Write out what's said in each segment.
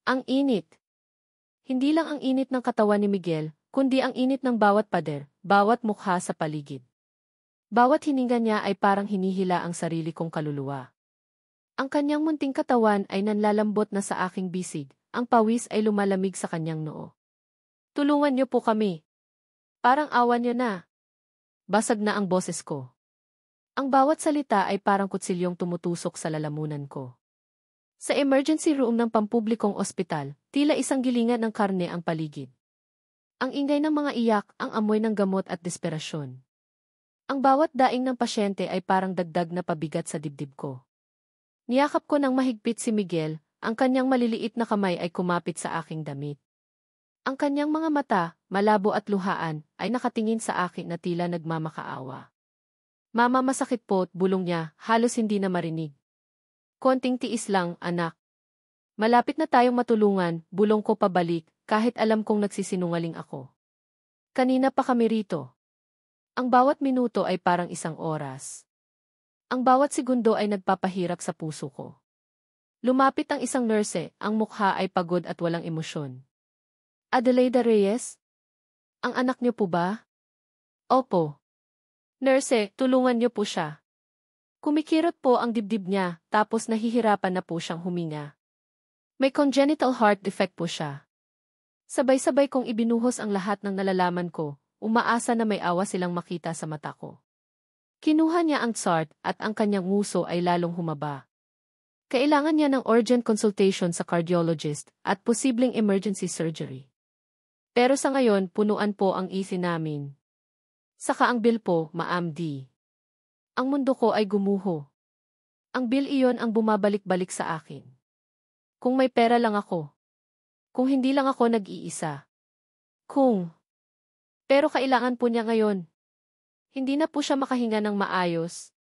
Ang init. Hindi lang ang init ng katawan ni Miguel, kundi ang init ng bawat pader, bawat mukha sa paligid. Bawat hininga niya ay parang hinihila ang sarili kong kaluluwa. Ang kanyang munting katawan ay nanlalambot na sa aking bisig, ang pawis ay lumalamig sa kanyang noo. Tulungan niyo po kami. Parang awan niyo na. Basag na ang boses ko. Ang bawat salita ay parang kutsilyong tumutusok sa lalamunan ko. Sa emergency room ng pampublikong ospital, tila isang gilingan ng karne ang paligid. Ang ingay ng mga iyak, ang amoy ng gamot at desperasyon. Ang bawat daing ng pasyente ay parang dagdag na pabigat sa dibdib ko. Niyakap ko ng mahigpit si Miguel, ang kanyang maliliit na kamay ay kumapit sa aking damit. Ang kanyang mga mata, malabo at luhaan, ay nakatingin sa akin na tila nagmamakaawa. Mama, masakit po, bulong niya, halos hindi na marinig. Konting tiis lang, anak. Malapit na tayong matulungan, bulong ko pabalik, kahit alam kong nagsisinungaling ako. Kanina pa kami rito. Ang bawat minuto ay parang isang oras. Ang bawat segundo ay nagpapahirap sa puso ko. Lumapit ang isang nurse, ang mukha ay pagod at walang emosyon. Adelaida Reyes? Ang anak niyo po ba? Opo. Nurse, tulungan niyo po siya. Kumikirot po ang dibdib niya, tapos nahihirapan na po siyang huminga. May congenital heart defect po siya. Sabay-sabay kong ibinuhos ang lahat ng nalalaman ko, umaasa na may awa silang makita sa mata ko. Kinuha niya ang chart at ang kanyang nguso ay lalong humaba. Kailangan niya ng urgent consultation sa cardiologist at posibleng emergency surgery. Pero sa ngayon, punuan po ang EC namin. Saka ang bill po, Ma'am. Ang mundo ko ay gumuho. Ang bill iyon ang bumabalik-balik sa akin. Kung may pera lang ako. Kung hindi lang ako nag-iisa. Pero kailangan po niya ngayon. Hindi na po siya makahinga ng maayos.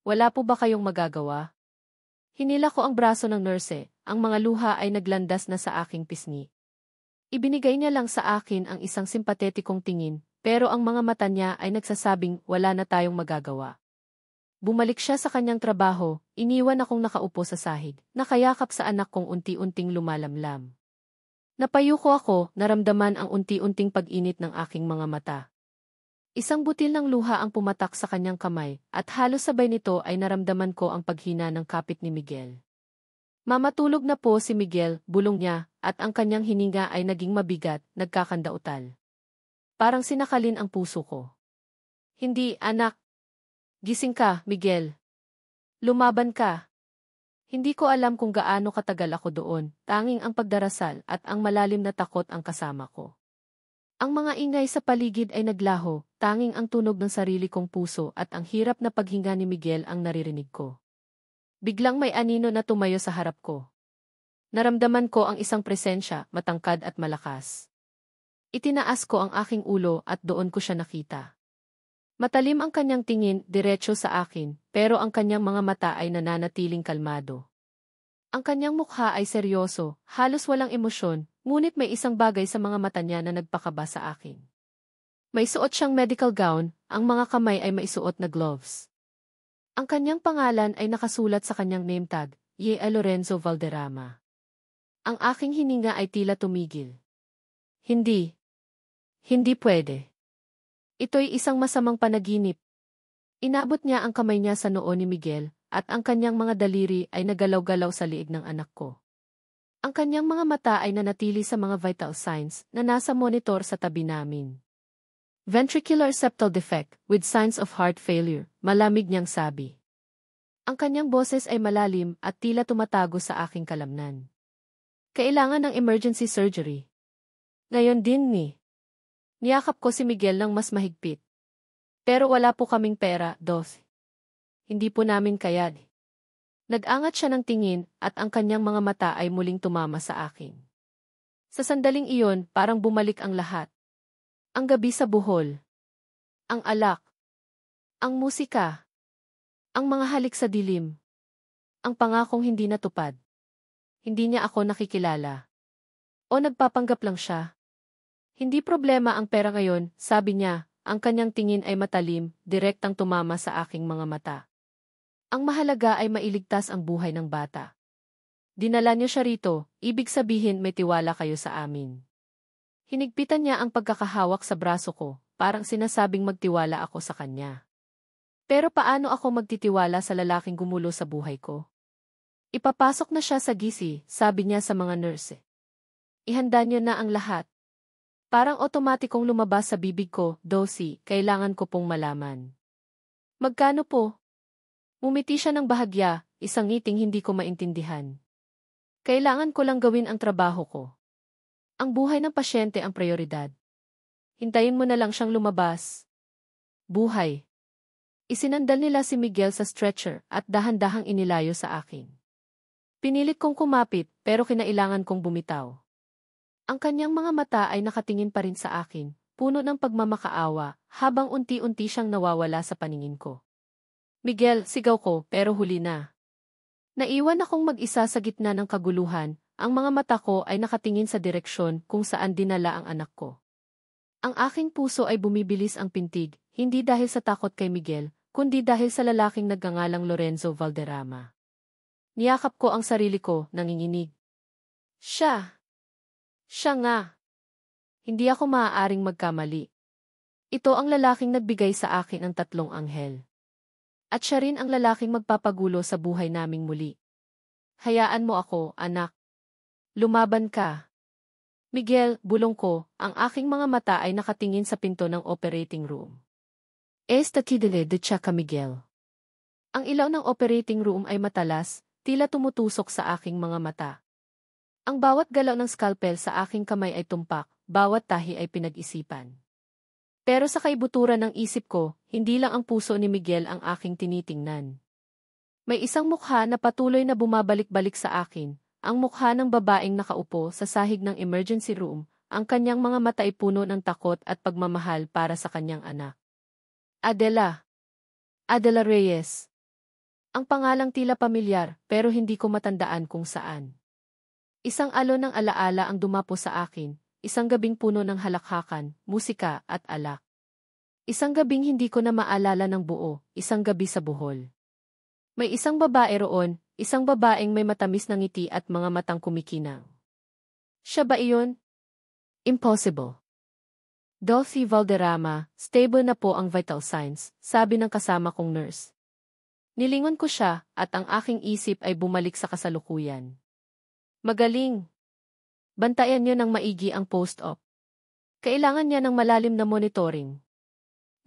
Wala po ba kayong magagawa? Hinila ko ang braso ng nurse, ang mga luha ay naglandas na sa aking pisngi. Ibinigay niya lang sa akin ang isang simpatetikong tingin, pero ang mga mata niya ay nagsasabing wala na tayong magagawa. Bumalik siya sa kanyang trabaho, iniwan akong nakaupo sa sahig, nakayakap sa anak kong unti-unting lumalamlam. Napayuko ako, naramdaman ang unti-unting pag-init ng aking mga mata. Isang butil ng luha ang pumatak sa kanyang kamay, at halos sabay nito ay naramdaman ko ang paghina ng kapit ni Miguel. Mamatulog na po si Miguel, bulong niya, at ang kanyang hininga ay naging mabigat, nagkakandautal. Parang sinakalin ang puso ko. Hindi, anak. Gising ka, Miguel. Lumaban ka. Hindi ko alam kung gaano katagal ako doon, tanging ang pagdarasal at ang malalim na takot ang kasama ko. Ang mga ingay sa paligid ay naglaho, tanging ang tunog ng sarili kong puso at ang hirap na paghinga ni Miguel ang naririnig ko. Biglang may anino na tumayo sa harap ko. Naramdaman ko ang isang presensya, matangkad at malakas. Itinaas ko ang aking ulo at doon ko siya nakita. Matalim ang kanyang tingin, diretso sa akin, pero ang kanyang mga mata ay nananatiling kalmado. Ang kanyang mukha ay seryoso, halos walang emosyon, ngunit may isang bagay sa mga mata niya na nagpakaba sa akin. May suot siyang medical gown, ang mga kamay ay maisuot na gloves. Ang kanyang pangalan ay nakasulat sa kanyang name tag, Yea Lorenzo Valderrama. Ang aking hininga ay tila tumigil. Hindi pwede. Ito'y isang masamang panaginip. Inabot niya ang kamay niya sa noo ni Miguel, at ang kanyang mga daliri ay nagalaw-galaw sa liig ng anak ko. Ang kanyang mga mata ay nanatili sa mga vital signs na nasa monitor sa tabi namin. Ventricular septal defect with signs of heart failure, malamig niyang sabi. Ang kanyang boses ay malalim at tila tumatago sa aking kalamnan. Kailangan ng emergency surgery. Ngayon din niyakap ko si Miguel ng mas mahigpit. Pero wala po kaming pera, Dos. Hindi po namin kaya. Nag-angat siya ng tingin at ang kanyang mga mata ay muling tumama sa akin. Sa sandaling iyon, parang bumalik ang lahat. Ang gabi sa buhol. Ang alak. Ang musika. Ang mga halik sa dilim. Ang pangakong hindi natupad. Hindi niya ako nakikilala. O nagpapanggap lang siya. Hindi problema ang pera ngayon, sabi niya, ang kanyang tingin ay matalim, direktang tumama sa aking mga mata. Ang mahalaga ay mailigtas ang buhay ng bata. Dinala niyo siya rito, ibig sabihin may tiwala kayo sa amin. Hinigpitan niya ang pagkakahawak sa braso ko, parang sinasabing magtiwala ako sa kanya. Pero paano ako magtitiwala sa lalaking gumulo sa buhay ko? Ipapasok na siya sa gisi, sabi niya sa mga nurse. Ihanda niyo na ang lahat. Parang otomatikong lumabas sa bibig ko, Dosi, kailangan ko pong malaman. Magkano po? Umiti siya ng bahagya, isang ngiting hindi ko maintindihan. Kailangan ko lang gawin ang trabaho ko. Ang buhay ng pasyente ang prioridad. Hintayin mo na lang siyang lumabas. Buhay. Isinandal nila si Miguel sa stretcher at dahan-dahang inilayo sa akin. Pinilit kong kumapit pero kinailangan kong bumitaw. Ang kanyang mga mata ay nakatingin pa rin sa akin, puno ng pagmamakaawa, habang unti-unti siyang nawawala sa paningin ko. Miguel, sigaw ko, pero huli na. Naiwan akong mag-isa sa gitna ng kaguluhan, ang mga mata ko ay nakatingin sa direksyon kung saan dinala ang anak ko. Ang aking puso ay bumibilis ang pintig, hindi dahil sa takot kay Miguel, kundi dahil sa lalaking nagngangalang Lorenzo Valderrama. Niyakap ko ang sarili ko, nanginginig. Siya! Siya nga! Hindi ako maaaring magkamali. Ito ang lalaking nagbigay sa akin ng 3 anghel. At siya rin ang lalaking magpapagulo sa buhay naming muli. Hayaan mo ako, anak. Lumaban ka. Miguel, bulong ko, ang aking mga mata ay nakatingin sa pinto ng operating room. Esta kidele de Chaka Miguel. Ang ilaw ng operating room ay matalas, tila tumutusok sa aking mga mata. Ang bawat galaw ng scalpel sa aking kamay ay tumpak, bawat tahi ay pinag-isipan. Pero sa kaibuturan ng isip ko, hindi lang ang puso ni Miguel ang aking tinitingnan. May isang mukha na patuloy na bumabalik-balik sa akin, ang mukha ng babaeng nakaupo sa sahig ng emergency room, ang kanyang mga mata ay puno ng takot at pagmamahal para sa kanyang anak. Adela. Adela Reyes. Ang pangalang tila pamilyar, pero hindi ko matandaan kung saan. Isang alon ng alaala ang dumapo sa akin, isang gabing puno ng halakhakan, musika at alak. Isang gabing hindi ko na maalala ng buo, isang gabi sa Bohol. May isang babae roon, isang babaeng may matamis na ngiti at mga matang kumikinang. Siya ba iyon? Impossible. Dolphy Valderrama, stable na po ang vital signs, sabi ng kasama kong nurse. Nilingon ko siya at ang aking isip ay bumalik sa kasalukuyan. Magaling! Bantayan niyo ng maigi ang post-op. Kailangan niya ng malalim na monitoring.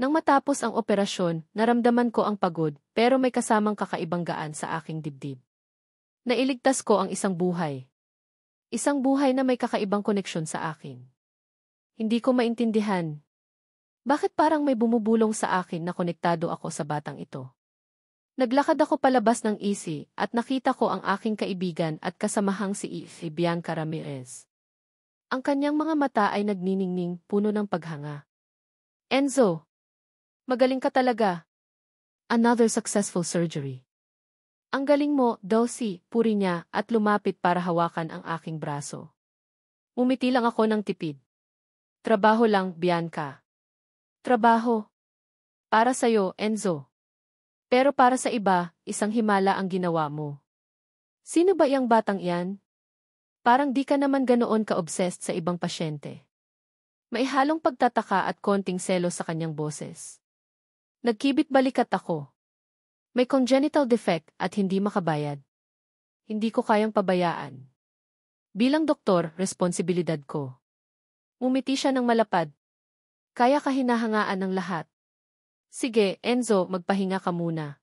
Nang matapos ang operasyon, naramdaman ko ang pagod, pero may kasamang kakaibang gaan sa aking dibdib. Nailigtas ko ang isang buhay. Isang buhay na may kakaibang koneksyon sa akin. Hindi ko maintindihan. Bakit parang may bumubulong sa akin na konektado ako sa batang ito? Naglakad ako palabas ng EC at nakita ko ang aking kaibigan at kasamahang si Bianca Ramirez. Ang kanyang mga mata ay nagniningning, puno ng paghanga. Enzo! Magaling ka talaga. Another successful surgery. Ang galing mo, Dosi, puri niya at lumapit para hawakan ang aking braso. Umiti lang ako ng tipid. Trabaho lang, Bianca. Trabaho. Para sa'yo, Enzo. Pero para sa iba, isang himala ang ginawa mo. Sino ba iyang batang iyan? Parang di ka naman ganoon ka-obsessed sa ibang pasyente. May halong pagtataka at konting selos sa kanyang boses. Nagkibit balikat ako. May congenital defect at hindi makabayad. Hindi ko kayang pabayaan. Bilang doktor, responsibilidad ko. Umiti siya ng malapad. Kaya kahinahangaan ng lahat. Sige, Enzo, magpahinga ka muna.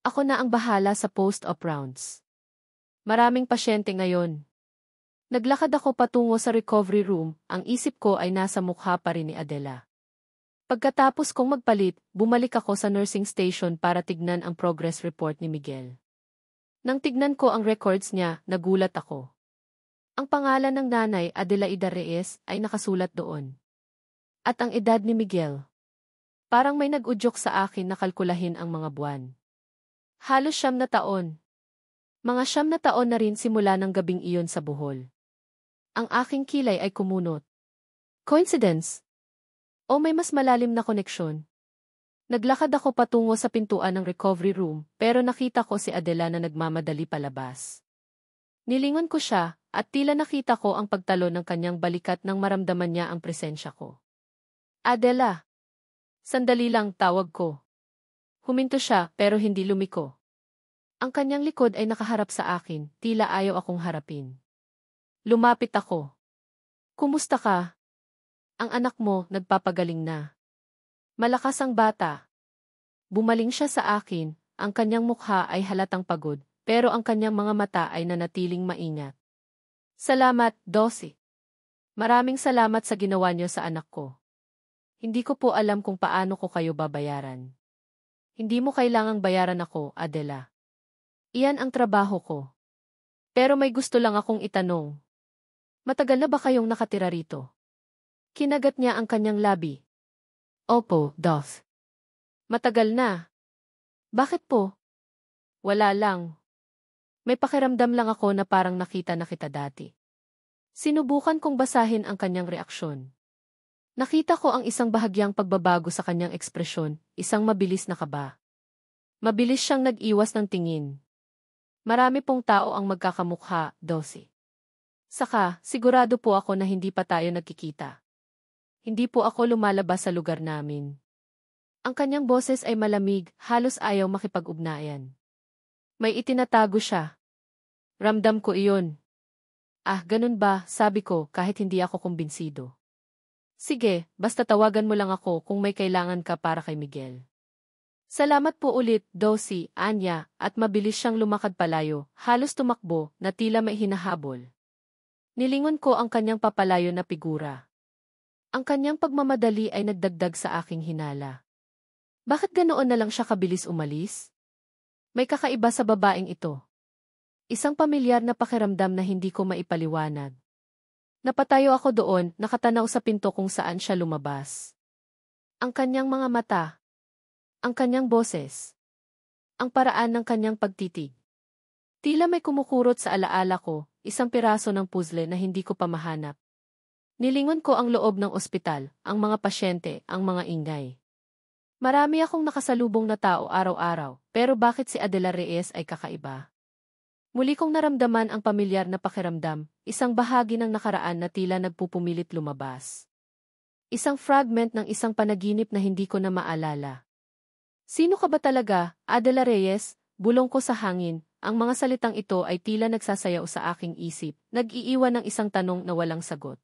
Ako na ang bahala sa post-op rounds. Maraming pasyente ngayon. Naglakad ako patungo sa recovery room, ang isip ko ay nasa mukha pa rin ni Adela. Pagkatapos kong magpalit, bumalik ako sa nursing station para tignan ang progress report ni Miguel. Nang tignan ko ang records niya, nagulat ako. Ang pangalan ng nanay, Adelaida Reyes, ay nakasulat doon. At ang edad ni Miguel. Parang may nag-udyok sa akin na kalkulahin ang mga buwan. Halos 9 na taon. Mga 9 na taon na rin simula ng gabing iyon sa Bohol. Ang aking kilay ay kumunot. Coincidence? O may mas malalim na koneksyon? Naglakad ako patungo sa pintuan ng recovery room, pero nakita ko si Adela na nagmamadali palabas. Nilingon ko siya, at tila nakita ko ang pagtalo ng kanyang balikat nang maramdaman niya ang presensya ko. Adela! Sandali lang, tawag ko. Huminto siya, pero hindi lumiko. Ang kanyang likod ay nakaharap sa akin, tila ayaw akong harapin. Lumapit ako. Kumusta ka? Ang anak mo, nagpapagaling na. Malakas ang bata. Bumaling siya sa akin, ang kanyang mukha ay halatang pagod, pero ang kanyang mga mata ay nanatiling maingat. Salamat, Dosi. Maraming salamat sa ginawa niyo sa anak ko. Hindi ko po alam kung paano ko kayo babayaran. Hindi mo kailangang bayaran ako, Adela. Iyan ang trabaho ko. Pero may gusto lang akong itanong. Matagal na ba kayong nakatira rito? Kinagat niya ang kanyang labi. Opo, Doth. Matagal na. Bakit po? Wala lang. May pakiramdam lang ako na parang nakita na kita dati. Sinubukan kong basahin ang kanyang reaksyon. Nakita ko ang isang bahagyang pagbabago sa kanyang ekspresyon, isang mabilis na kaba. Mabilis siyang nag-iwas ng tingin. Marami pong tao ang magkakamukha, Dosi. Saka, sigurado po ako na hindi pa tayo nagkikita. Hindi po ako lumalabas sa lugar namin. Ang kanyang boses ay malamig, halos ayaw makipag-ugnayan. May itinatago siya. Ramdam ko iyon. Ah, ganun ba, sabi ko kahit hindi ako kumbinsido. Sige, basta tawagan mo lang ako kung may kailangan ka para kay Miguel. Salamat po ulit, Dosi, Anya, at mabilis siyang lumakad palayo, halos tumakbo, na tila may hinahabol. Nilingon ko ang kanyang papalayo na figura. Ang kanyang pagmamadali ay nagdagdag sa aking hinala. Bakit ganoon na lang siya kabilis umalis? May kakaiba sa babaeng ito. Isang pamilyar na pakiramdam na hindi ko maipaliwanag. Napatayo ako doon, nakatanaw sa pinto kung saan siya lumabas. Ang kanyang mga mata. Ang kanyang boses. Ang paraan ng kanyang pagtitig. Tila may kumukurot sa alaala ko, isang piraso ng puzzle na hindi ko pa mahanap. Nilingon ko ang loob ng ospital, ang mga pasyente, ang mga ingay. Marami akong nakasalubong na tao araw-araw, pero bakit si Adela Reyes ay kakaiba? Muli kong naramdaman ang pamilyar na pakiramdam, isang bahagi ng nakaraan na tila nagpupumilit lumabas. Isang fragment ng isang panaginip na hindi ko na maalala. Sino ka ba talaga, Adela Reyes? Bulong ko sa hangin, ang mga salitang ito ay tila nagsasayaw sa aking isip, nag-iiwan ng isang tanong na walang sagot.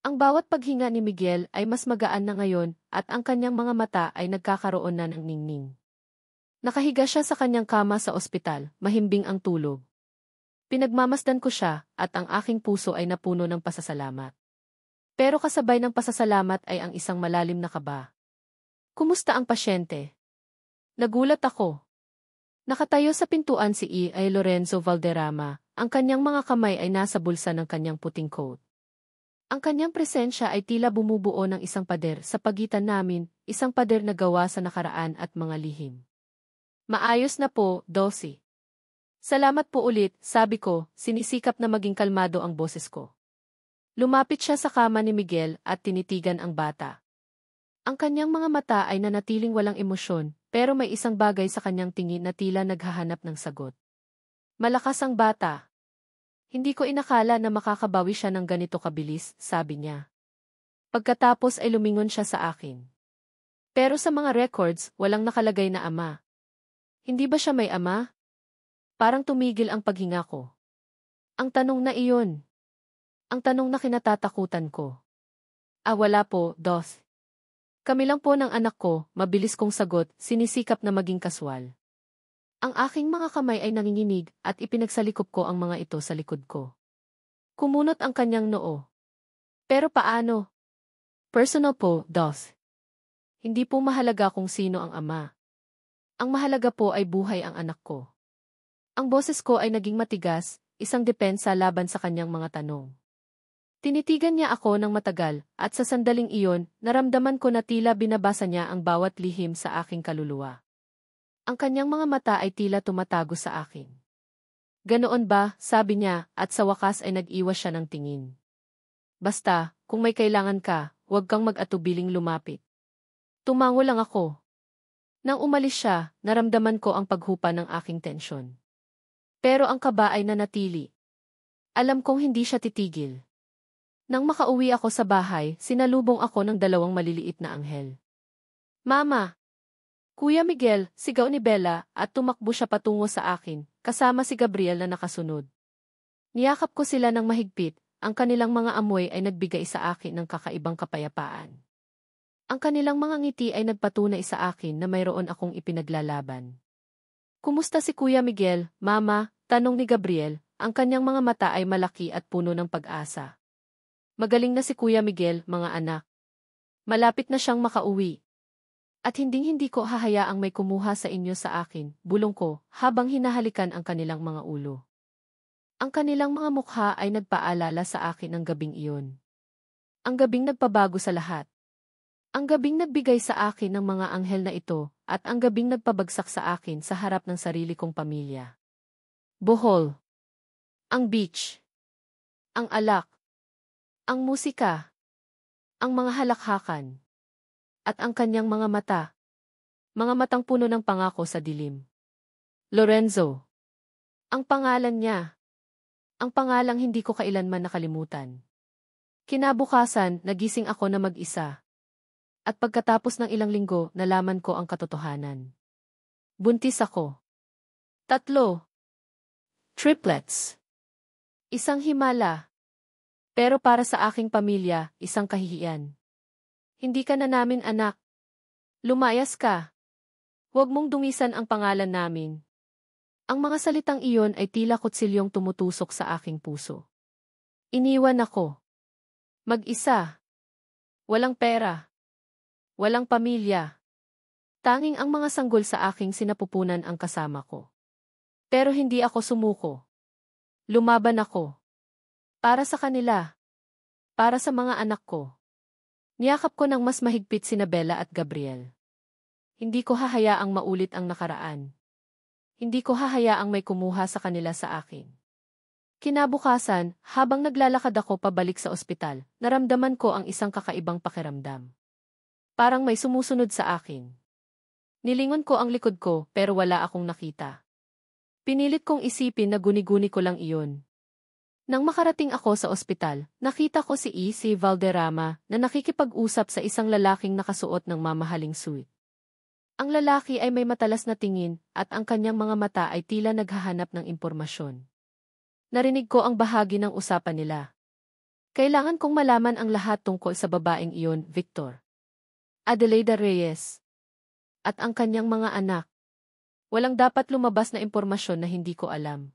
Ang bawat paghinga ni Miguel ay mas magaan na ngayon at ang kanyang mga mata ay nagkakaroon na ng ningning. Nakahiga siya sa kanyang kama sa ospital, mahimbing ang tulog. Pinagmamasdan ko siya at ang aking puso ay napuno ng pasasalamat. Pero kasabay ng pasasalamat ay ang isang malalim na kaba. Kumusta ang pasyente? Nagulat ako. Nakatayo sa pintuan si E. Lorenzo Valderrama, ang kanyang mga kamay ay nasa bulsa ng kanyang puting coat. Ang kanyang presensya ay tila bumubuo ng isang pader sa pagitan namin, isang pader na gawa sa nakaraan at mga lihim. Maayos na po, Dosi. Salamat po ulit, sabi ko, sinisikap na maging kalmado ang boses ko. Lumapit siya sa kama ni Miguel at tinitigan ang bata. Ang kanyang mga mata ay nanatiling walang emosyon, pero may isang bagay sa kanyang tingin na tila naghahanap ng sagot. Malakas ang bata. Hindi ko inakala na makakabawi siya ng ganito kabilis, sabi niya. Pagkatapos ay lumingon siya sa akin. Pero sa mga records, walang nakalagay na ama. Hindi ba siya may ama? Parang tumigil ang paghinga ko. Ang tanong na iyon. Ang tanong na kinatatakutan ko. Ah, wala po, Doth. Kami lang po ng anak ko, mabilis kong sagot, sinisikap na maging kaswal. Ang aking mga kamay ay nanginginig at ipinagsalikop ko ang mga ito sa likod ko. Kumunot ang kanyang noo. Pero paano? Personal po, Doth. Hindi po mahalaga kung sino ang ama. Ang mahalaga po ay buhay ang anak ko. Ang boses ko ay naging matigas, isang depensa laban sa kanyang mga tanong. Tinitigan niya ako ng matagal, at sa sandaling iyon, naramdaman ko na tila binabasa niya ang bawat lihim sa aking kaluluwa. Ang kanyang mga mata ay tila tumatago sa akin. Ganoon ba, sabi niya, at sa wakas ay nag-iwas siya ng tingin. Basta, kung may kailangan ka, huwag kang mag-atubiling lumapit. Tumango lang ako. Nang umalis siya, naramdaman ko ang paghupa ng aking tensyon. Pero ang kaba ay nanatili. Alam kong hindi siya titigil. Nang makauwi ako sa bahay, sinalubong ako ng dalawang maliliit na anghel. Mama! Kuya Miguel, sigaw ni Bella at tumakbo siya patungo sa akin, kasama si Gabriel na nakasunod. Niyakap ko sila ng mahigpit, ang kanilang mga amoy ay nagbigay sa akin ng kakaibang kapayapaan. Ang kanilang mga ngiti ay nagpatunay sa akin na mayroon akong ipinaglalaban. Kumusta si Kuya Miguel, Mama? Tanong ni Gabriel, ang kanyang mga mata ay malaki at puno ng pag-asa. Magaling na si Kuya Miguel, mga anak. Malapit na siyang makauwi. At hinding-hindi ko hahayaang may kumuha sa inyo sa akin, bulong ko, habang hinahalikan ang kanilang mga ulo. Ang kanilang mga mukha ay nagpaalala sa akin ng gabing iyon. Ang gabing nagpabago sa lahat. Ang gabing nagbigay sa akin ng mga anghel na ito, at ang gabing nagpabagsak sa akin sa harap ng sarili kong pamilya. Bohol. Ang beach. Ang alak. Ang musika. Ang mga halakhakan. At ang kanyang mga mata. Mga matang puno ng pangako sa dilim. Lorenzo. Ang pangalan niya. Ang pangalang hindi ko kailanman nakalimutan. Kinabukasan, nagising ako na mag-isa. At pagkatapos ng ilang linggo, nalaman ko ang katotohanan. Buntis ako. 3. Triplets. Isang himala. Pero para sa aking pamilya, isang kahihiyan. Hindi ka na namin anak. Lumayas ka. Huwag mong dungisan ang pangalan namin. Ang mga salitang iyon ay tila kutsilyong tumutusok sa aking puso. Iniwan ako. Mag-isa. Walang pera. Walang pamilya. Tanging ang mga sanggol sa aking sinapupunan ang kasama ko. Pero hindi ako sumuko. Lumaban ako. Para sa kanila. Para sa mga anak ko. Niyakap ko ng mas mahigpit sina Bella at Gabriel. Hindi ko hahayaang maulit ang nakaraan. Hindi ko hahayaang may kumuha sa kanila sa akin. Kinabukasan, habang naglalakad ako pabalik sa ospital, naramdaman ko ang isang kakaibang pakiramdam. Parang may sumusunod sa akin. Nilingon ko ang likod ko pero wala akong nakita. Pinilit kong isipin na guni-guni ko lang iyon. Nang makarating ako sa ospital, nakita ko si E.C. Valderrama na nakikipag-usap sa isang lalaking nakasuot ng mamahaling suit. Ang lalaki ay may matalas na tingin at ang kanyang mga mata ay tila naghahanap ng impormasyon. Narinig ko ang bahagi ng usapan nila. Kailangan kong malaman ang lahat tungkol sa babaeng iyon, Victor. Adelaida Reyes. At ang kanyang mga anak. Walang dapat lumabas na impormasyon na hindi ko alam.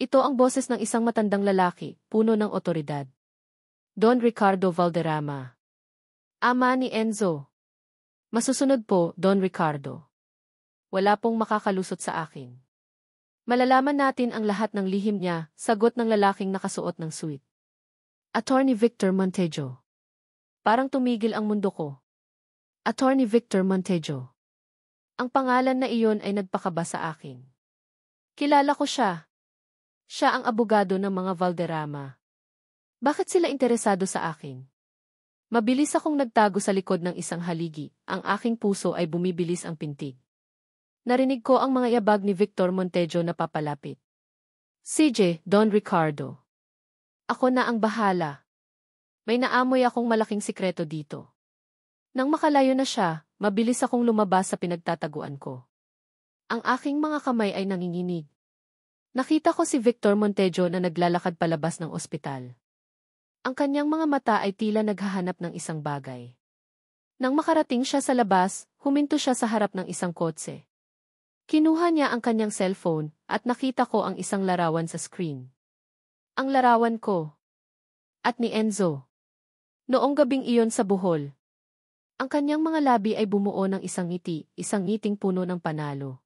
Ito ang boses ng isang matandang lalaki, puno ng otoridad. Don Ricardo Valderrama. Ama ni Enzo. Masusunod po, Don Ricardo. Wala pong makakalusot sa akin. Malalaman natin ang lahat ng lihim niya, sagot ng lalaking nakasuot ng suit. Attorney Victor Montejo. Parang tumigil ang mundo ko. Attorney Victor Montejo. Ang pangalan na iyon ay nagpakaba sa akin. Kilala ko siya. Siya ang abogado ng mga Valderrama. Bakit sila interesado sa akin? Mabilis akong nagtago sa likod ng isang haligi, ang aking puso ay bumibilis ang pintig. Narinig ko ang mga yabag ni Victor Montejo na papalapit. CJ, Don Ricardo. Ako na ang bahala. May naamoy akong malaking sikreto dito. Nang makalayo na siya, mabilis akong lumabas sa pinagtataguan ko. Ang aking mga kamay ay nanginginig. Nakita ko si Victor Montejo na naglalakad palabas ng ospital. Ang kanyang mga mata ay tila naghahanap ng isang bagay. Nang makarating siya sa labas, huminto siya sa harap ng isang kotse. Kinuha niya ang kanyang cellphone at nakita ko ang isang larawan sa screen. Ang larawan ko. At ni Enzo. Noong gabing iyon sa Bohol. Ang kanyang mga labi ay bumuo ng isang ngiti, isang ngiting puno ng panalo.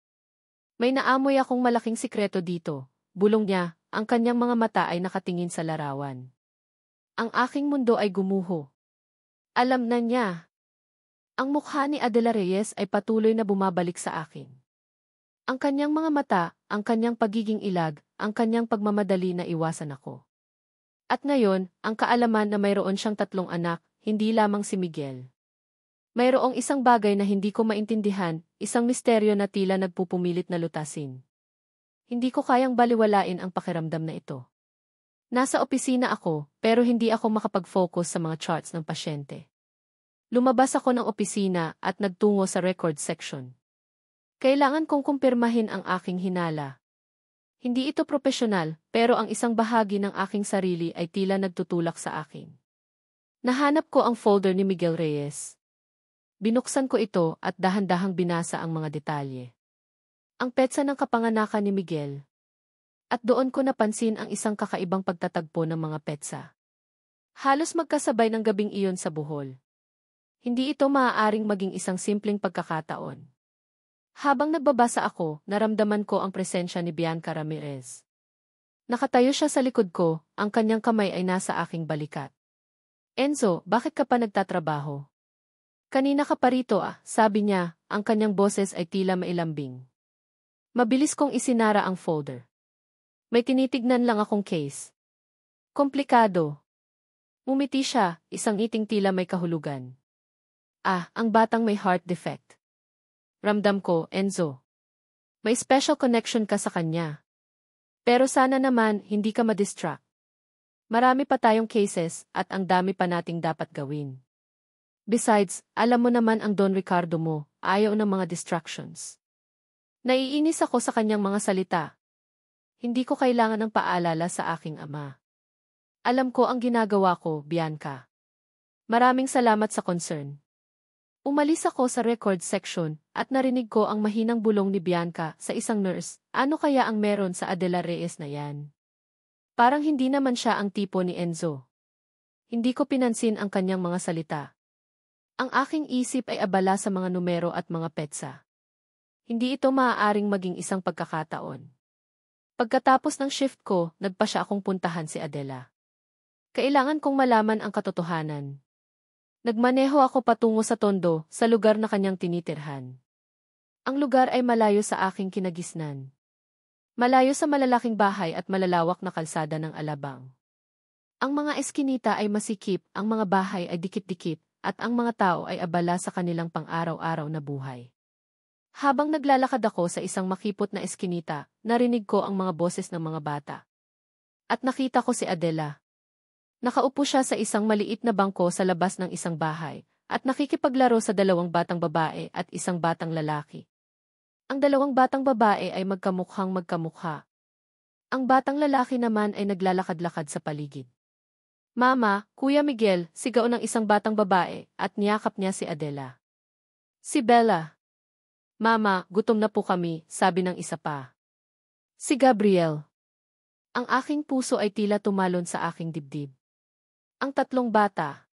May naamoy akong malaking sikreto dito, bulong niya, ang kanyang mga mata ay nakatingin sa larawan. Ang aking mundo ay gumuho. Alam na niya. Ang mukha ni Adela Reyes ay patuloy na bumabalik sa akin. Ang kanyang mga mata, ang kanyang pagiging ilag, ang kanyang pagmamadali na iwasan ako. At ngayon, ang kaalaman na mayroon siyang 3 anak, hindi lamang si Miguel. Mayroong isang bagay na hindi ko maintindihan, isang misteryo na tila nagpupumilit na lutasin. Hindi ko kayang baliwalain ang pakiramdam na ito. Nasa opisina ako, pero hindi ako makapag-focus sa mga charts ng pasyente. Lumabas ako ng opisina at nagtungo sa record section. Kailangan kong kumpirmahin ang aking hinala. Hindi ito propesyonal, pero ang isang bahagi ng aking sarili ay tila nagtutulak sa akin. Nahanap ko ang folder ni Miguel Reyes. Binuksan ko ito at dahan-dahang binasa ang mga detalye. Ang petsa ng kapanganakan ni Miguel. At doon ko napansin ang isang kakaibang pagtatagpo ng mga petsa. Halos magkasabay ng gabing iyon sa Bohol. Hindi ito maaaring maging isang simpleng pagkakataon. Habang nagbabasa ako, naramdaman ko ang presensya ni Bianca Ramirez. Nakatayo siya sa likod ko, ang kanyang kamay ay nasa aking balikat. Enzo, bakit ka pa nagtatrabaho? Kanina ka pa rito sabi niya, ang kanyang boses ay tila mailambing. Mabilis kong isinara ang folder. May tinitignan lang akong case. Komplikado. Umiti siya, isang ngiting tila may kahulugan. Ang batang may heart defect. Ramdam ko, Enzo. May special connection ka sa kanya. Pero sana naman, hindi ka madistract. Marami pa tayong cases, at ang dami pa nating dapat gawin. Besides, alam mo naman ang Don Ricardo mo, ayaw ng mga distractions. Naiinis ako sa kanyang mga salita. Hindi ko kailangan ng paalala sa aking ama. Alam ko ang ginagawa ko, Bianca. Maraming salamat sa concern. Umalis ako sa record section at narinig ko ang mahinang bulong ni Bianca sa isang nurse. Ano kaya ang meron sa Adela Reyes na yan? Parang hindi naman siya ang tipo ni Enzo. Hindi ko pinansin ang kanyang mga salita. Ang aking isip ay abala sa mga numero at mga petsa. Hindi ito maaaring maging isang pagkakataon. Pagkatapos ng shift ko, nagpa siya akong puntahan si Adela. Kailangan kong malaman ang katotohanan. Nagmaneho ako patungo sa Tondo, sa lugar na kanyang tinitirhan. Ang lugar ay malayo sa aking kinagisnan. Malayo sa malalaking bahay at malalawak na kalsada ng Alabang. Ang mga eskinita ay masikip, ang mga bahay ay dikit-dikit, at ang mga tao ay abala sa kanilang pang-araw-araw na buhay. Habang naglalakad ako sa isang makipot na eskinita, narinig ko ang mga boses ng mga bata. At nakita ko si Adela. Nakaupo siya sa isang maliit na bangko sa labas ng isang bahay, at nakikipaglaro sa dalawang batang babae at isang batang lalaki. Ang dalawang batang babae ay magkamukhang magkamukha. Ang batang lalaki naman ay naglalakad-lakad sa paligid. Mama, Kuya Miguel, sigaw ng isang batang babae, at niyakap niya si Adela. Si Bella. Mama, gutom na po kami, sabi ng isa pa. Si Gabriel. Ang aking puso ay tila tumalon sa aking dibdib. Ang tatlong bata.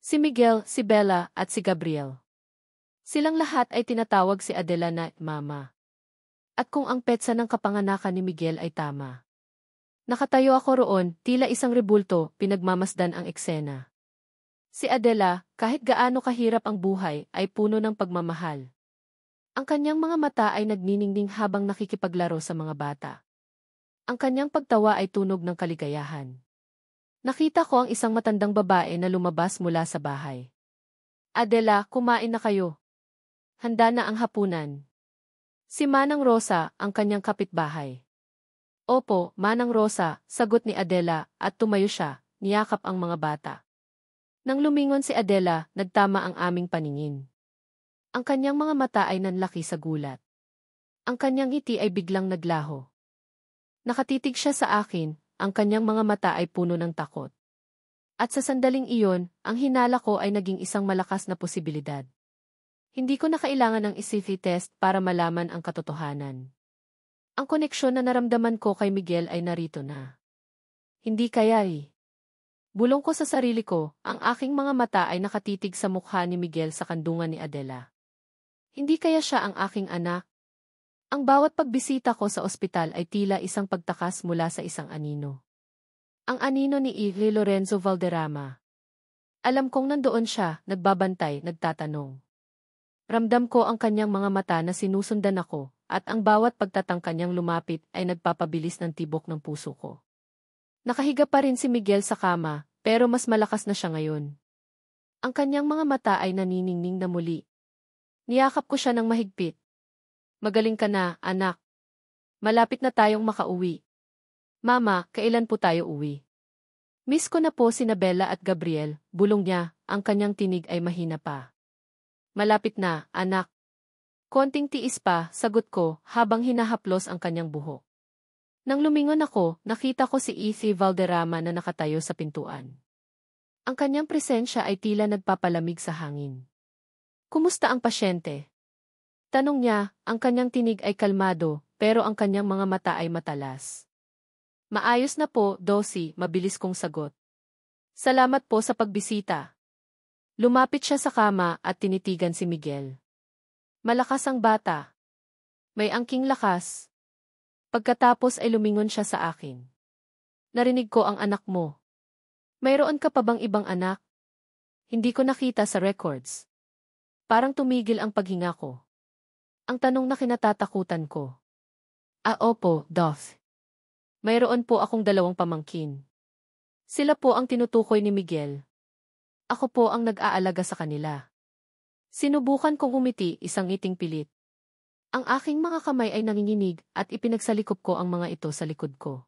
Si Miguel, si Bella, at si Gabriel. Silang lahat ay tinatawag si Adela na Mama. At kung ang petsa ng kapanganakan ni Miguel ay tama. Nakatayo ako roon, tila isang rebulto, pinagmamasdan ang eksena. Si Adela, kahit gaano kahirap ang buhay, ay puno ng pagmamahal. Ang kanyang mga mata ay nagniningning habang nakikipaglaro sa mga bata. Ang kanyang pagtawa ay tunog ng kaligayahan. Nakita ko ang isang matandang babae na lumabas mula sa bahay. Adela, kumain na kayo. Handa na ang hapunan. Si Manang Rosa, ang kanyang kapitbahay. Opo, Manang Rosa, sagot ni Adela, at tumayo siya, niyakap ang mga bata. Nang lumingon si Adela, nagtama ang aming paningin. Ang kanyang mga mata ay nanlaki sa gulat. Ang kanyang ngiti ay biglang naglaho. Nakatitig siya sa akin, ang kanyang mga mata ay puno ng takot. At sa sandaling iyon, ang hinala ko ay naging isang malakas na posibilidad. Hindi ko na kailangan ng ICT test para malaman ang katotohanan. Ang koneksyon na naramdaman ko kay Miguel ay narito na. Hindi kaya Bulong ko sa sarili ko, ang aking mga mata ay nakatitig sa mukha ni Miguel sa kandungan ni Adela. Hindi kaya siya ang aking anak? Ang bawat pagbisita ko sa ospital ay tila isang pagtakas mula sa isang anino. Ang anino ni Igli Lorenzo Valderrama. Alam kong nandoon siya, nagbabantay, nagtatanong. Ramdam ko ang kanyang mga mata na sinusundan ako, at ang bawat pagtatang kanyang lumapit ay nagpapabilis ng tibok ng puso ko. Nakahiga pa rin si Miguel sa kama, pero mas malakas na siya ngayon. Ang kanyang mga mata ay naniningning na muli. Niyakap ko siya ng mahigpit. Magaling ka na, anak. Malapit na tayong makauwi. Mama, kailan po tayo uwi? Miss ko na po sina Bella at Gabriel, bulong niya, ang kanyang tinig ay mahina pa. Malapit na, anak. Konting tiis pa, sagot ko, habang hinahaplos ang kanyang buhok. Nang lumingon ako, nakita ko si Ethy Valderrama na nakatayo sa pintuan. Ang kanyang presensya ay tila nagpapalamig sa hangin. Kumusta ang pasyente? Tanong niya, ang kanyang tinig ay kalmado, pero ang kanyang mga mata ay matalas. Maayos na po, Dosi, mabilis kong sagot. Salamat po sa pagbisita. Lumapit siya sa kama at tinitigan si Miguel. Malakas ang bata. May angking lakas. Pagkatapos ay lumingon siya sa akin. Narinig ko ang anak mo. Mayroon ka pa bang ibang anak? Hindi ko nakita sa records. Parang tumigil ang paghinga ko. Ang tanong na kinatatakutan ko. Opo, Doth. Mayroon po akong 2 pamangkin. Sila po ang tinutukoy ni Miguel. Ako po ang nag-aalaga sa kanila. Sinubukan kong umiti, isang ngiting pilit. Ang aking mga kamay ay nanginginig at ipinagsalikop ko ang mga ito sa likod ko.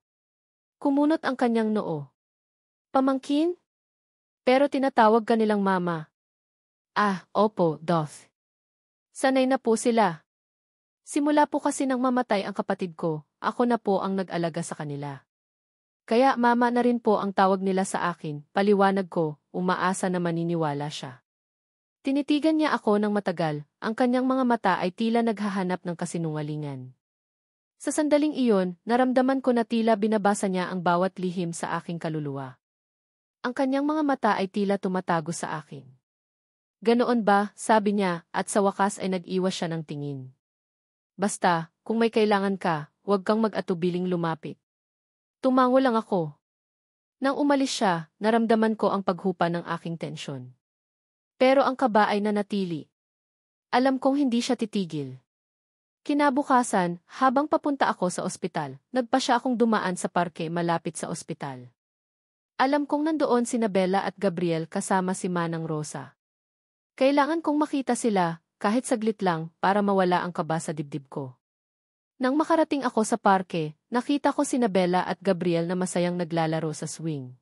Kumunot ang kanyang noo. Pamangkin? Pero tinatawag ka nilang mama. Opo, Doth. Sanay na po sila. Simula po kasi nang mamatay ang kapatid ko, ako na po ang nag-alaga sa kanila. Kaya mama na rin po ang tawag nila sa akin, paliwanag ko, umaasa na maniniwala siya. Tinitigan niya ako ng matagal, ang kanyang mga mata ay tila naghahanap ng kasinungalingan. Sa sandaling iyon, naramdaman ko na tila binabasa niya ang bawat lihim sa aking kaluluwa. Ang kanyang mga mata ay tila tumatago sa akin. Ganoon ba, sabi niya, at sa wakas ay nag-iwas siya ng tingin. Basta, kung may kailangan ka, huwag kang mag-atubiling lumapit. Tumango lang ako. Nang umalis siya, naramdaman ko ang paghupa ng aking tensyon. Pero ang kaba ay nanatili. Alam kong hindi siya titigil. Kinabukasan, habang papunta ako sa ospital, nagpa siya akong dumaan sa parke malapit sa ospital. Alam kong nandoon sina Bella at Gabriel kasama si Manang Rosa. Kailangan kong makita sila, kahit saglit lang, para mawala ang kaba sa dibdib ko. Nang makarating ako sa parke, nakita ko sina Bella at Gabriel na masayang naglalaro sa swing.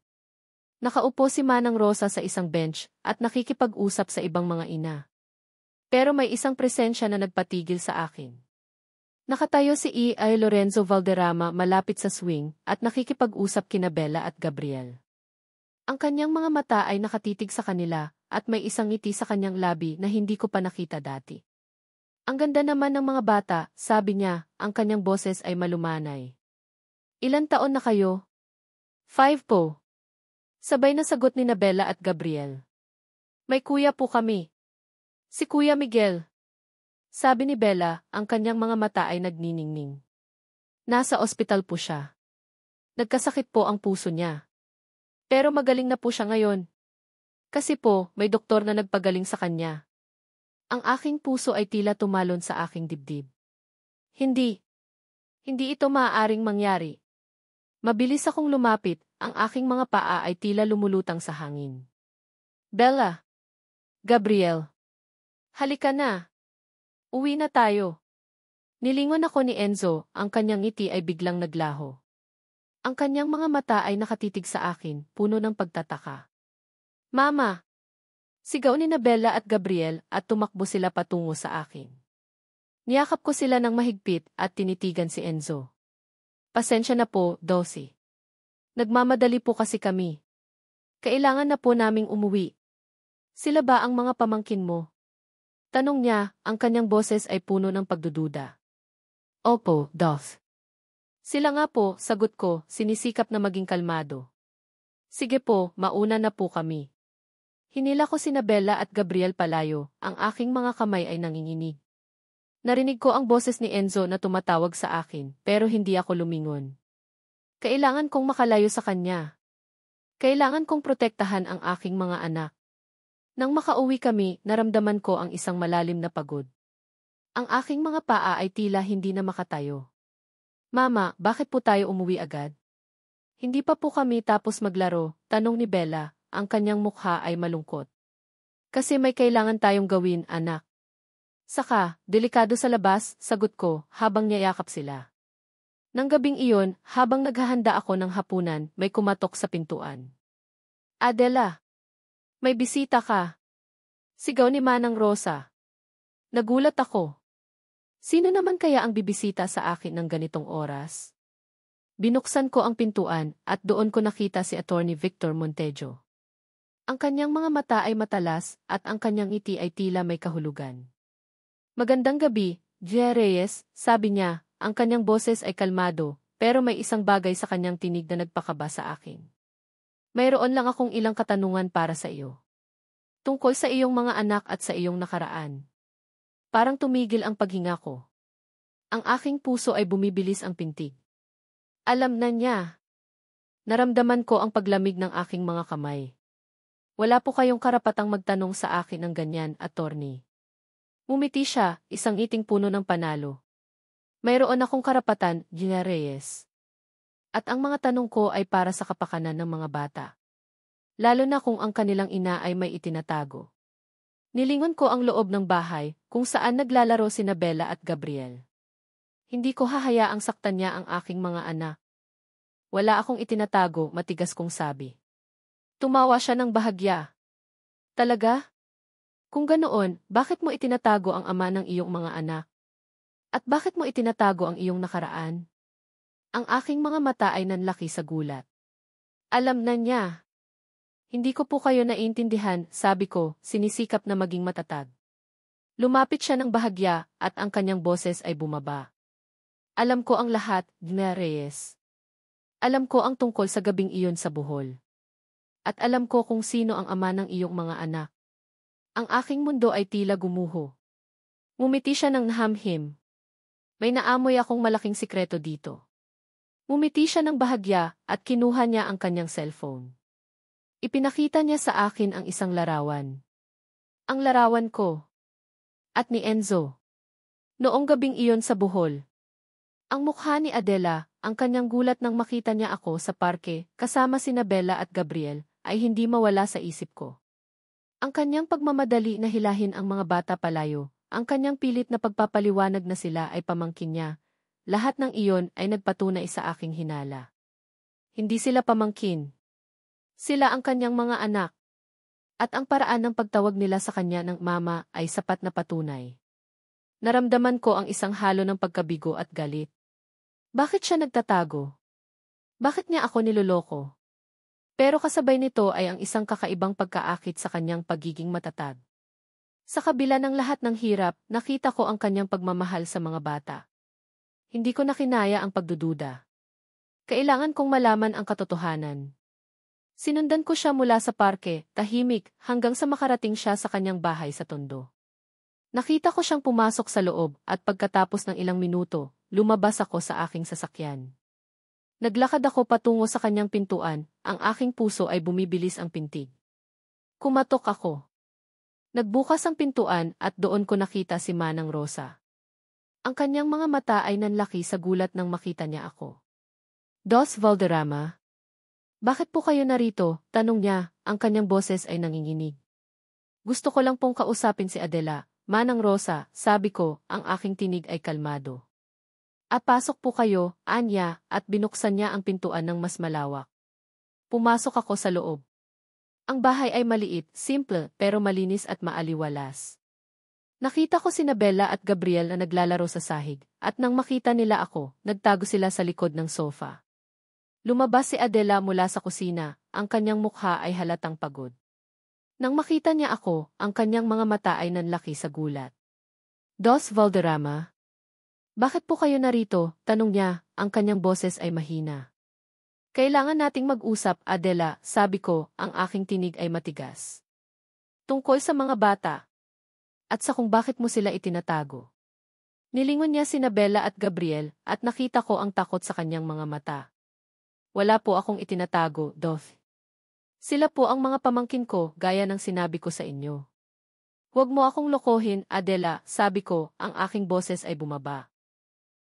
Nakaupo si Manang Rosa sa isang bench at nakikipag-usap sa ibang mga ina. Pero may isang presensya na nagpatigil sa akin. Nakatayo si E.I. Lorenzo Valderrama malapit sa swing at nakikipag-usap kina Bella at Gabriel. Ang kanyang mga mata ay nakatitig sa kanila at may isang ngiti sa kanyang labi na hindi ko pa nakita dati. Ang ganda naman ng mga bata, sabi niya, ang kanyang boses ay malumanay. Ilan taon na kayo? 5 po. Sabay na sagot ni Bella at Gabriel. May kuya po kami. Si Kuya Miguel. Sabi ni Bella, ang kanyang mga mata ay nagniningning. Nasa ospital po siya. Nagkasakit po ang puso niya. Pero magaling na po siya ngayon. Kasi po, may doktor na nagpagaling sa kanya. Ang aking puso ay tila tumalon sa aking dibdib. Hindi. Hindi ito maaaring mangyari. Mabilis akong lumapit, ang aking mga paa ay tila lumulutang sa hangin. Bella. Gabriel. Halika na. Uwi na tayo. Nilingon ako ni Enzo, ang kanyang ngiti ay biglang naglaho. Ang kanyang mga mata ay nakatitig sa akin, puno ng pagtataka. Mama! Sigaw ni Bella at Gabriel at tumakbo sila patungo sa akin. Niyakap ko sila ng mahigpit at tinitigan si Enzo. Pasensya na po, Dosi. Nagmamadali po kasi kami. Kailangan na po naming umuwi. Sila ba ang mga pamangkin mo? Tanong niya, ang kanyang boses ay puno ng pagdududa. Opo, Doth. Sila nga po, sagot ko, sinisikap na maging kalmado. Sige po, mauna na po kami. Hinila ko sina Bella at Gabriel palayo, ang aking mga kamay ay nanginginig. Narinig ko ang boses ni Enzo na tumatawag sa akin, pero hindi ako lumingon. Kailangan kong makalayo sa kanya. Kailangan kong protektahan ang aking mga anak. Nang makauwi kami, naramdaman ko ang isang malalim na pagod. Ang aking mga paa ay tila hindi na makatayo. Mama, bakit po tayo umuwi agad? Hindi pa po kami tapos maglaro, tanong ni Bella, ang kanyang mukha ay malungkot. Kasi may kailangan tayong gawin, anak. Saka, delikado sa labas, sagot ko, habang niyayakap sila. Nang gabing iyon, habang naghahanda ako ng hapunan, may kumatok sa pintuan. Adela, may bisita ka. Sigaw ni Manang Rosa. Nagulat ako. Sino naman kaya ang bibisita sa akin ng ganitong oras? Binuksan ko ang pintuan at doon ko nakita si Attorney Victor Montejo. Ang kanyang mga mata ay matalas at ang kanyang ngiti ay tila may kahulugan. Magandang gabi, G. Reyes, sabi niya, ang kanyang boses ay kalmado, pero may isang bagay sa kanyang tinig na nagpakaba sa akin. Mayroon lang akong ilang katanungan para sa iyo. Tungkol sa iyong mga anak at sa iyong nakaraan. Parang tumigil ang paghinga ko. Ang aking puso ay bumibilis ang pintig. Alam na niya. Naramdaman ko ang paglamig ng aking mga kamay. Wala po kayong karapatang magtanong sa akin ng ganyan, attorney. Ngumiti siya, isang iting puno ng panalo. Mayroon akong karapatan, Gina Reyes. At ang mga tanong ko ay para sa kapakanan ng mga bata. Lalo na kung ang kanilang ina ay may itinatago. Nilingon ko ang loob ng bahay, kung saan naglalaro sina Bella at Gabriel. Hindi ko hahayaang saktan niya ang aking mga anak. Wala akong itinatago, matigas kong sabi. Tumawa siya ng bahagya. Talaga? Kung ganoon, bakit mo itinatago ang ama ng iyong mga anak? At bakit mo itinatago ang iyong nakaraan? Ang aking mga mata ay nanlaki sa gulat. Alam na niya. Hindi ko po kayo naiintindihan, sabi ko, sinisikap na maging matatag. Lumapit siya ng bahagya at ang kanyang boses ay bumaba. Alam ko ang lahat, Gina Reyes. Alam ko ang tungkol sa gabing iyon sa Bohol. At alam ko kung sino ang ama ng iyong mga anak. Ang aking mundo ay tila gumuho. Ngumiti siya ng nahamhim. May naamoy akong malaking sikreto dito. Ngumiti siya ng bahagya at kinuha niya ang kanyang cellphone. Ipinakita niya sa akin ang isang larawan. Ang larawan ko. At ni Enzo. Noong gabing iyon sa Bohol. Ang mukha ni Adela, ang kanyang gulat nang makita niya ako sa parke, kasama sina Bella at Gabriel, ay hindi mawala sa isip ko. Ang kanyang pagmamadali na hilahin ang mga bata palayo, ang kanyang pilit na pagpapaliwanag na sila ay pamangkin niya, lahat ng iyon ay nagpatunay sa aking hinala. Hindi sila pamangkin. Sila ang kanyang mga anak. At ang paraan ng pagtawag nila sa kanya ng mama ay sapat na patunay. Naramdaman ko ang isang halo ng pagkabigo at galit. Bakit siya nagtatago? Bakit niya ako niloloko? Pero kasabay nito ay ang isang kakaibang pagkaakit sa kanyang pagiging matatag. Sa kabila ng lahat ng hirap, nakita ko ang kanyang pagmamahal sa mga bata. Hindi ko na kinaya ang pagdududa. Kailangan kong malaman ang katotohanan. Sinundan ko siya mula sa parke, tahimik, hanggang sa makarating siya sa kanyang bahay sa Tondo. Nakita ko siyang pumasok sa loob at pagkatapos ng ilang minuto, lumabas ako sa aking sasakyan. Naglakad ako patungo sa kanyang pintuan, ang aking puso ay bumibilis ang pintig. Kumatok ako. Nagbukas ang pintuan at doon ko nakita si Manang Rosa. Ang kanyang mga mata ay nanlaki sa gulat nang makita niya ako. Dos Valderrama? Bakit po kayo narito? Tanong niya, ang kanyang boses ay nanginginig. Gusto ko lang pong kausapin si Adela, Manang Rosa, sabi ko, ang aking tinig ay kalmado. Pasok po kayo, anya, at binuksan niya ang pintuan ng mas malawak. Pumasok ako sa loob. Ang bahay ay maliit, simple, pero malinis at maaliwalas. Nakita ko sina Bella at Gabriel na naglalaro sa sahig, at nang makita nila ako, nagtago sila sa likod ng sofa. Lumabas si Adela mula sa kusina, ang kanyang mukha ay halatang pagod. Nang makita niya ako, ang kanyang mga mata ay nanlaki sa gulat. Dos Valderrama? Bakit po kayo narito? Tanong niya, ang kanyang boses ay mahina. Kailangan nating mag-usap, Adela, sabi ko, ang aking tinig ay matigas. Tungkol sa mga bata. At sa kung bakit mo sila itinatago. Nilingon niya sina Bella at Gabriel, at nakita ko ang takot sa kanyang mga mata. Wala po akong itinatago, Dove. Sila po ang mga pamangkin ko, gaya ng sinabi ko sa inyo. Huwag mo akong lokohin, Adela, sabi ko, ang aking boses ay bumaba.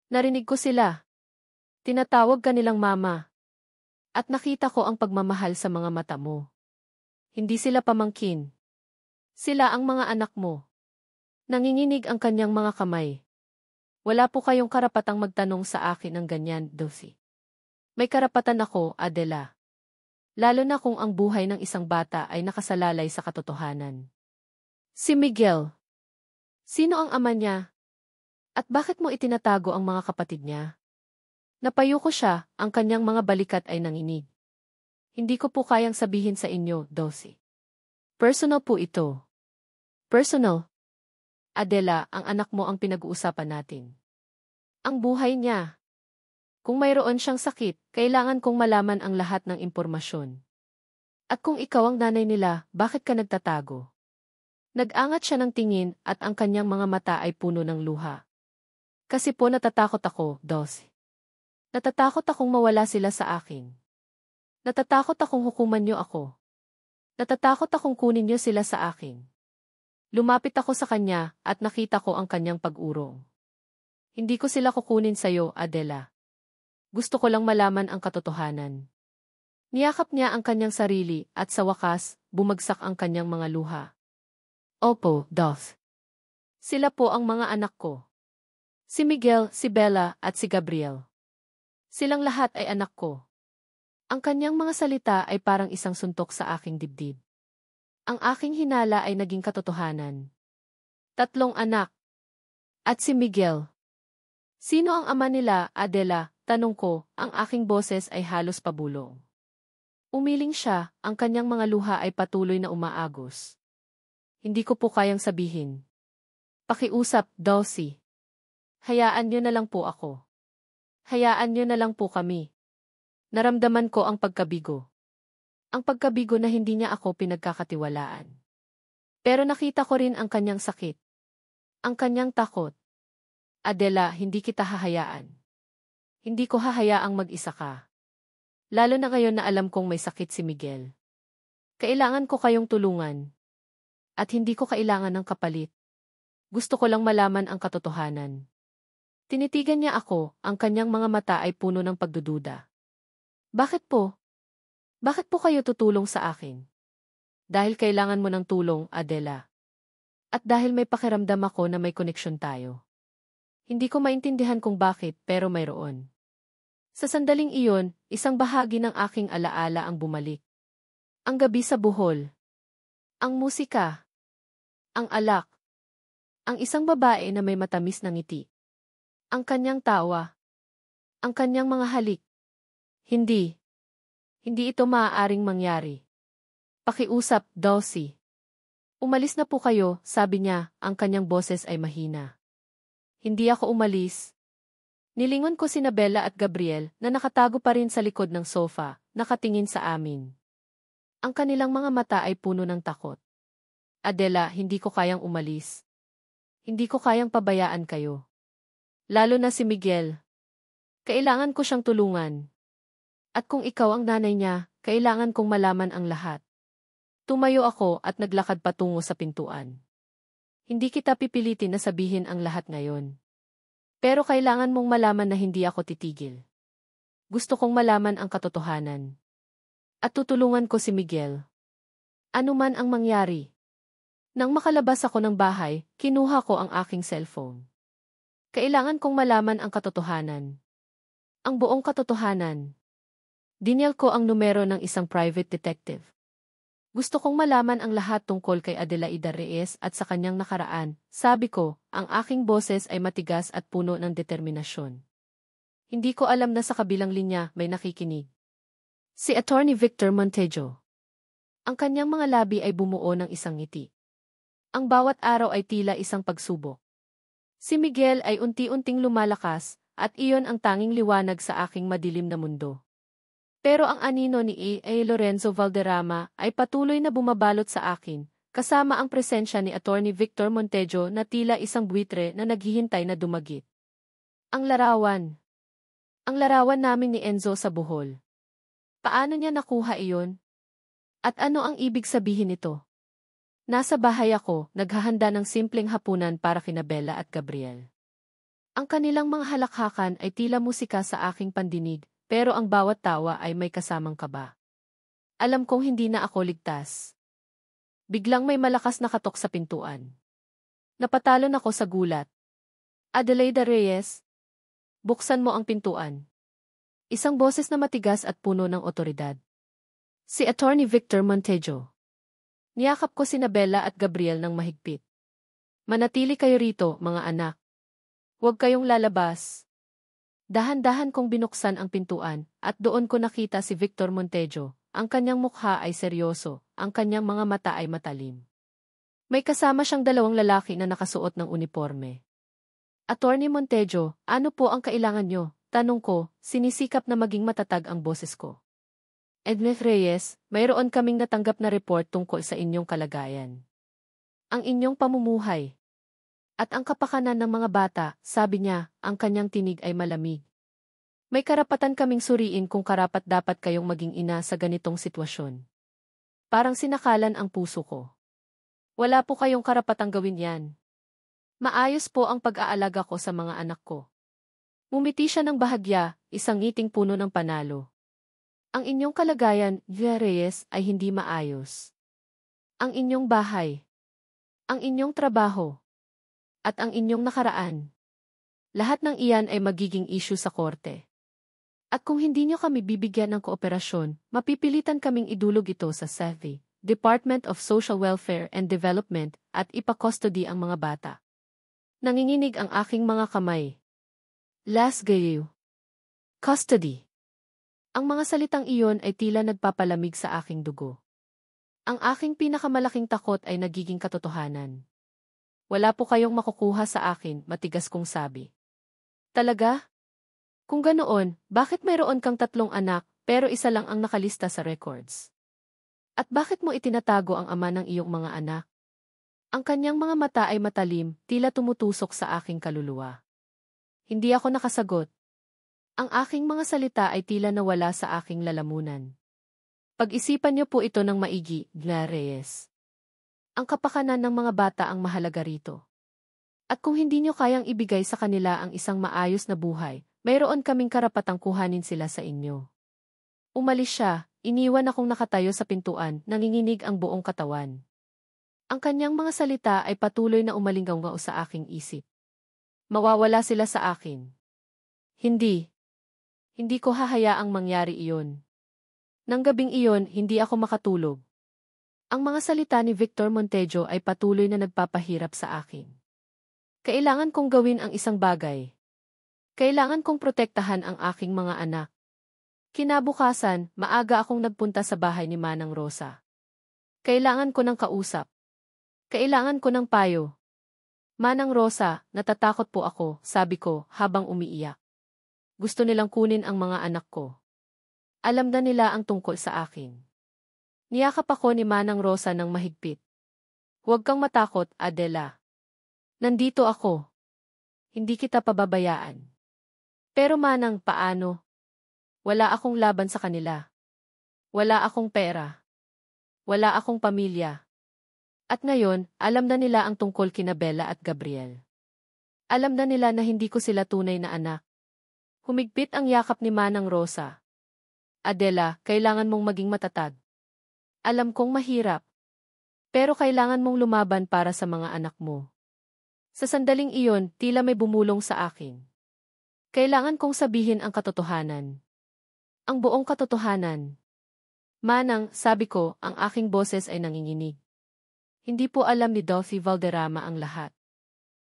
Narinig ko sila. Tinatawag ka nilang mama. At nakita ko ang pagmamahal sa mga mata mo. Hindi sila pamangkin. Sila ang mga anak mo. Nanginginig ang kanyang mga kamay. Wala po kayong karapatang magtanong sa akin ng ganyan, Dulcie. May karapatan ako, Adela. Lalo na kung ang buhay ng isang bata ay nakasalalay sa katotohanan. Si Miguel. Sino ang ama niya? At bakit mo itinatago ang mga kapatid niya? Napayuko siya, ang kanyang mga balikat ay nanginig. Hindi ko po kayang sabihin sa inyo, Dulcie. Personal po ito. Personal. Adela, ang anak mo ang pinag-uusapan natin. Ang buhay niya. Kung mayroon siyang sakit, kailangan kong malaman ang lahat ng impormasyon. At kung ikaw ang nanay nila, bakit ka nagtatago? Nag-angat siya ng tingin at ang kanyang mga mata ay puno ng luha. Kasi po natatakot ako, Dulcie. Natatakot akong mawala sila sa akin. Natatakot akong hukuman niyo ako. Natatakot akong kunin niyo sila sa akin. Lumapit ako sa kanya at nakita ko ang kanyang pag-urong. Hindi ko sila kukunin sa'yo, Adela. Gusto ko lang malaman ang katotohanan. Niyakap niya ang kanyang sarili at sa wakas, bumagsak ang kanyang mga luha. Opo, Dulcie. Sila po ang mga anak ko. Si Miguel, si Bella at si Gabriel. Silang lahat ay anak ko. Ang kanyang mga salita ay parang isang suntok sa aking dibdib. Ang aking hinala ay naging katotohanan. 3 anak. At si Miguel. Sino ang ama nila, Adela? Tanong ko, ang aking boses ay halos pabulong. Umiling siya, ang kanyang mga luha ay patuloy na umaagos. Hindi ko po kayang sabihin. Pakiusap, Dulcie. Hayaan niyo na lang po ako. Hayaan niyo na lang po kami. Naramdaman ko ang pagkabigo. Ang pagkabigo na hindi niya ako pinagkakatiwalaan. Pero nakita ko rin ang kanyang sakit. Ang kanyang takot. Adela, hindi kita hahayaan. Hindi ko hahayaang mag-isa ka. Lalo na ngayon na alam kong may sakit si Miguel. Kailangan ko kayong tulungan. At hindi ko kailangan ng kapalit. Gusto ko lang malaman ang katotohanan. Tinitigan niya ako, ang kanyang mga mata ay puno ng pagdududa. Bakit po? Bakit po kayo tutulong sa akin? Dahil kailangan mo ng tulong, Adela. At dahil may pakiramdam ako na may koneksyon tayo. Hindi ko maintindihan kung bakit, pero mayroon. Sa sandaling iyon, isang bahagi ng aking alaala ang bumalik. Ang gabi sa Bohol. Ang musika. Ang alak. Ang isang babae na may matamis na ngiti. Ang kanyang tawa. Ang kanyang mga halik. Hindi. Hindi ito maaaring mangyari. Pakiusap, Dulcie. Umalis na po kayo, sabi niya, ang kanyang boses ay mahina. Hindi ako umalis. Nilingon ko sina Bella at Gabriel na nakatago pa rin sa likod ng sofa, nakatingin sa amin. Ang kanilang mga mata ay puno ng takot. Adela, hindi ko kayang umalis. Hindi ko kayang pabayaan kayo. Lalo na si Miguel. Kailangan ko siyang tulungan. At kung ikaw ang nanay niya, kailangan kong malaman ang lahat. Tumayo ako at naglakad patungo sa pintuan. Hindi kita pipilitin na sabihin ang lahat ngayon. Pero kailangan mong malaman na hindi ako titigil. Gusto kong malaman ang katotohanan. At tutulungan ko si Miguel. Ano man ang mangyari. Nang makalabas ako ng bahay, kinuha ko ang aking cellphone. Kailangan kong malaman ang katotohanan. Ang buong katotohanan. Dinial ko ang numero ng isang private detective. Gusto kong malaman ang lahat tungkol kay Adelaida Reyes at sa kanyang nakaraan. Sabi ko, ang aking boses ay matigas at puno ng determinasyon. Hindi ko alam na sa kabilang linya may nakikinig. Si Attorney Victor Montejo. Ang kanyang mga labi ay bumuo ng isang ngiti. Ang bawat araw ay tila isang pagsubok. Si Miguel ay unti-unting lumalakas at iyon ang tanging liwanag sa aking madilim na mundo. Pero ang anino ni A. Lorenzo Valderrama ay patuloy na bumabalot sa akin, kasama ang presensya ni Attorney Victor Montejo na tila isang buitre na naghihintay na dumagit. Ang larawan. Ang larawan namin ni Enzo sa Bohol. Paano niya nakuha iyon? At ano ang ibig sabihin nito? Nasa bahay ako, naghahanda ng simpleng hapunan para kina Bella at Gabriel. Ang kanilang mga halakhakan ay tila musika sa aking pandinig, pero ang bawat tawa ay may kasamang kaba. Alam kong hindi na ako ligtas. Biglang may malakas na katok sa pintuan. Napatalon ako sa gulat. Adelaida Reyes, buksan mo ang pintuan. Isang boses na matigas at puno ng otoridad. Si Attorney Victor Montejo. Niyakap ko sina Bella at Gabriel ng mahigpit. Manatili kayo rito, mga anak. Huwag kayong lalabas. Dahan-dahan kong binuksan ang pintuan, at doon ko nakita si Victor Montejo. Ang kanyang mukha ay seryoso, ang kanyang mga mata ay matalim. May kasama siyang dalawang lalaki na nakasuot ng uniforme. Attorney Montejo, ano po ang kailangan nyo? Tanong ko, sinisikap na maging matatag ang boses ko. Edmeth Reyes, mayroon kaming natanggap na report tungkol sa inyong kalagayan. Ang inyong pamumuhay. At ang kapakanan ng mga bata, sabi niya, ang kanyang tinig ay malamig. May karapatan kaming suriin kung karapat-dapat kayong maging ina sa ganitong sitwasyon. Parang sinakalan ang puso ko. Wala po kayong karapatang gawin yan. Maayos po ang pag-aalaga ko sa mga anak ko. Ngumiti siya ng bahagya, isang ngiting puno ng panalo. Ang inyong kalagayan, Via Reyes, ay hindi maayos. Ang inyong bahay. Ang inyong trabaho. At ang inyong nakaraan. Lahat ng iyan ay magiging issue sa korte. At kung hindi nyo kami bibigyan ng kooperasyon, mapipilitan kaming idulog ito sa SEFI, Department of Social Welfare and Development, at ipakustody ang mga bata. Nanginginig ang aking mga kamay. Last gayu. Custody. Ang mga salitang iyon ay tila nagpapalamig sa aking dugo. Ang aking pinakamalaking takot ay nagiging katotohanan. Wala po kayong makukuha sa akin, matigas kong sabi. Talaga? Kung ganoon, bakit mayroon kang 3 anak, pero isa lang ang nakalista sa records? At bakit mo itinatago ang ama ng iyong mga anak? Ang kanyang mga mata ay matalim, tila tumutusok sa aking kaluluwa. Hindi ako nakasagot. Ang aking mga salita ay tila nawala sa aking lalamunan. Pag-isipan niyo po ito ng maigi, Gla Reyes. Ang kapakanan ng mga bata ang mahalaga rito. At kung hindi niyo kayang ibigay sa kanila ang isang maayos na buhay, mayroon kaming karapatang kuhanin sila sa inyo. Umalis siya, iniwan akong nakatayo sa pintuan, nanginginig ang buong katawan. Ang kanyang mga salita ay patuloy na umalinggaw sa aking isip. Mawawala sila sa akin. Hindi. Hindi ko hahayaang mangyari iyon. Nang gabing iyon, hindi ako makatulog. Ang mga salita ni Victor Montejo ay patuloy na nagpapahirap sa akin. Kailangan kong gawin ang isang bagay. Kailangan kong protektahan ang aking mga anak. Kinabukasan, maaga akong nagpunta sa bahay ni Manang Rosa. Kailangan ko ng kausap. Kailangan ko ng payo. Manang Rosa, natatakot po ako, sabi ko, habang umiiyak. Gusto nilang kunin ang mga anak ko. Alam na nila ang tungkol sa akin. Niyakap ako ni Manang Rosa ng mahigpit. Huwag kang matakot, Adela. Nandito ako. Hindi kita pababayaan. Pero Manang, paano? Wala akong laban sa kanila. Wala akong pera. Wala akong pamilya. At ngayon, alam na nila ang tungkol kina Bella at Gabriel. Alam na nila na hindi ko sila tunay na anak. Humigpit ang yakap ni Manang Rosa. Adela, kailangan mong maging matatag. Alam kong mahirap. Pero kailangan mong lumaban para sa mga anak mo. Sa sandaling iyon, tila may bumulong sa akin. Kailangan kong sabihin ang katotohanan. Ang buong katotohanan. Manang, sabi ko, ang aking boses ay nanginginig. Hindi po alam ni Dolphy Valderrama ang lahat.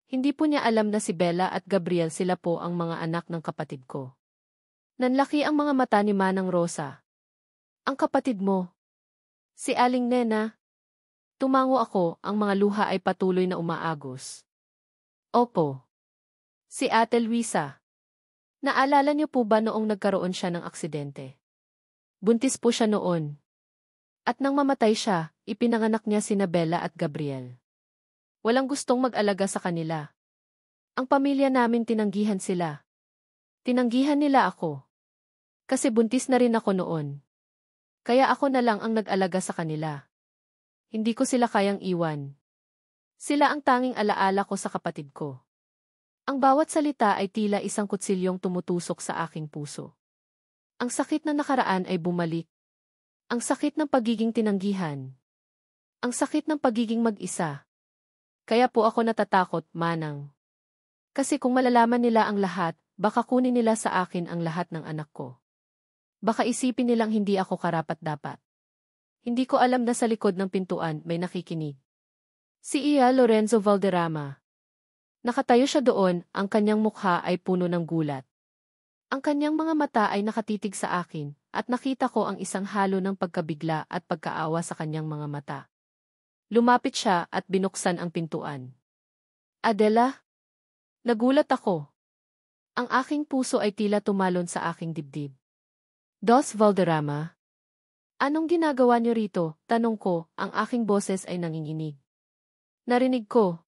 Hindi po niya alam na si Bella at Gabriel sila po ang mga anak ng kapatid ko. Nanlaki ang mga mata ni Manang Rosa. Ang kapatid mo. Si Aling Nena. Tumango ako, ang mga luha ay patuloy na umaagos. Opo. Si Ate Luisa. Naalala niyo po ba noong nagkaroon siya ng aksidente? Buntis po siya noon. At nang mamatay siya, ipinanganak niya sina Bella at Gabriel. Walang gustong mag-alaga sa kanila. Ang pamilya namin tinanggihan sila. Tinanggihan nila ako. Kasi buntis na rin ako noon. Kaya ako na lang ang nag-alaga sa kanila. Hindi ko sila kayang iwan. Sila ang tanging alaala ko sa kapatid ko. Ang bawat salita ay tila isang kutsilyong tumutusok sa aking puso. Ang sakit na nakaraan ay bumalik. Ang sakit ng pagiging tinanggihan. Ang sakit ng pagiging mag-isa. Kaya po ako natatakot, Manang. Kasi kung malalaman nila ang lahat, baka kunin nila sa akin ang lahat ng anak ko. Baka isipin nilang hindi ako karapat-dapat. Hindi ko alam na sa likod ng pintuan may nakikinig. Si Iya Lorenzo Valderrama. Nakatayo siya doon, ang kanyang mukha ay puno ng gulat. Ang kanyang mga mata ay nakatitig sa akin, at nakita ko ang isang halo ng pagkabigla at pagkaawa sa kanyang mga mata. Lumapit siya at binuksan ang pintuan. Adela? Nagulat ako. Ang aking puso ay tila tumalon sa aking dibdib. Dos Valderrama? Anong ginagawa niyo rito? Tanong ko, ang aking boses ay nanginginig. Narinig ko.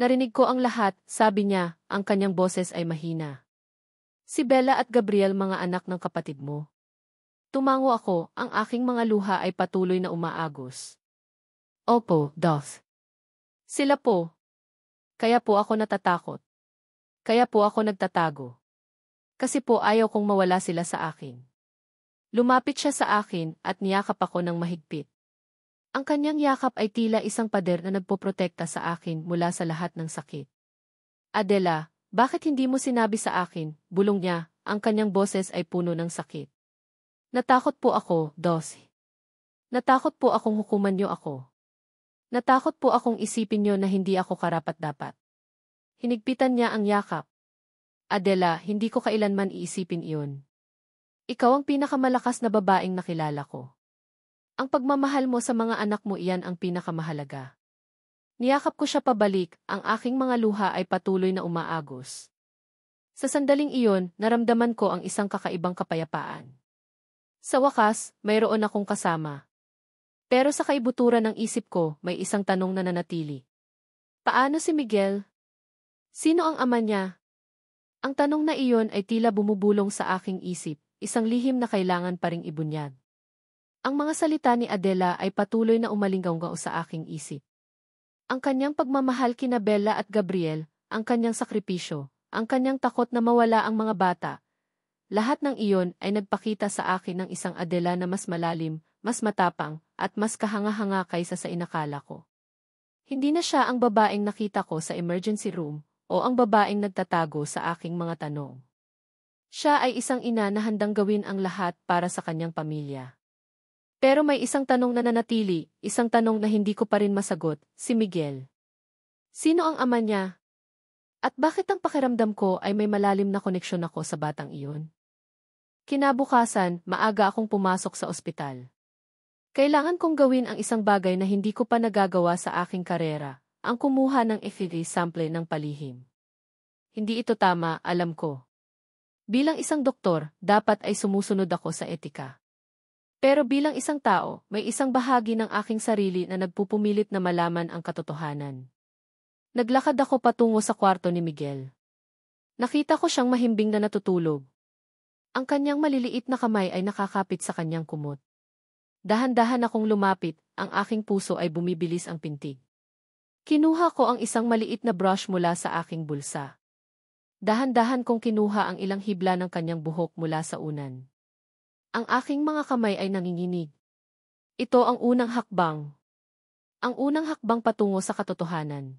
Narinig ko ang lahat, sabi niya, ang kanyang boses ay mahina. Si Bella at Gabriel mga anak ng kapatid mo. Tumango ako, ang aking mga luha ay patuloy na umaagos. Opo, Dos. Sila po. Kaya po ako natatakot. Kaya po ako nagtatago. Kasi po ayaw kong mawala sila sa akin. Lumapit siya sa akin at niyakap ako ng mahigpit. Ang kanyang yakap ay tila isang pader na nagpoprotekta sa akin mula sa lahat ng sakit. Adela, bakit hindi mo sinabi sa akin? Bulong niya, ang kanyang boses ay puno ng sakit. Natakot po ako, Dos. Natakot po akong hukuman niyo ako. Natakot po akong isipin niyo na hindi ako karapat-dapat. Hinigpitan niya ang yakap. Adela, hindi ko kailanman iisipin iyon. Ikaw ang pinakamalakas na babaeng nakilala ko. Ang pagmamahal mo sa mga anak mo iyan ang pinakamahalaga. Niyakap ko siya pabalik, ang aking mga luha ay patuloy na umaagos. Sa sandaling iyon, naramdaman ko ang isang kakaibang kapayapaan. Sa wakas, mayroon akong kasama. Pero sa kaibuturan ng isip ko, may isang tanong na nanatili. Paano si Miguel? Sino ang ama niya? Ang tanong na iyon ay tila bumubulong sa aking isip, isang lihim na kailangan pa ring ibunyag. Ang mga salita ni Adela ay patuloy na umalinggaw sa aking isip. Ang kanyang pagmamahal kina Bella at Gabriel, ang kanyang sakripisyo, ang kanyang takot na mawala ang mga bata. Lahat ng iyon ay nagpakita sa akin ng isang Adela na mas malalim, mas matapang, at mas kahanga-hanga kaysa sa inakala ko. Hindi na siya ang babaeng nakita ko sa emergency room, o ang babaeng nagtatago sa aking mga tanong. Siya ay isang ina na handang gawin ang lahat para sa kanyang pamilya. Pero may isang tanong na nanatili, isang tanong na hindi ko pa rin masagot, si Miguel. Sino ang ama niya? At bakit ang pakiramdam ko ay may malalim na koneksyon ako sa batang iyon? Kinabukasan, maaga akong pumasok sa ospital. Kailangan kong gawin ang isang bagay na hindi ko pa nagagawa sa aking karera, ang kumuha ng FEV sample ng palihim. Hindi ito tama, alam ko. Bilang isang doktor, dapat ay sumusunod ako sa etika. Pero bilang isang tao, may isang bahagi ng aking sarili na nagpupumilit na malaman ang katotohanan. Naglakad ako patungo sa kwarto ni Miguel. Nakita ko siyang mahimbing na natutulog. Ang kanyang maliliit na kamay ay nakakapit sa kanyang kumot. Dahan-dahan akong lumapit, ang aking puso ay bumibilis ang pintig. Kinuha ko ang isang maliit na brush mula sa aking bulsa. Dahan-dahan kong kinuha ang ilang hibla ng kanyang buhok mula sa unan. Ang aking mga kamay ay nanginginig. Ito ang unang hakbang. Ang unang hakbang patungo sa katotohanan.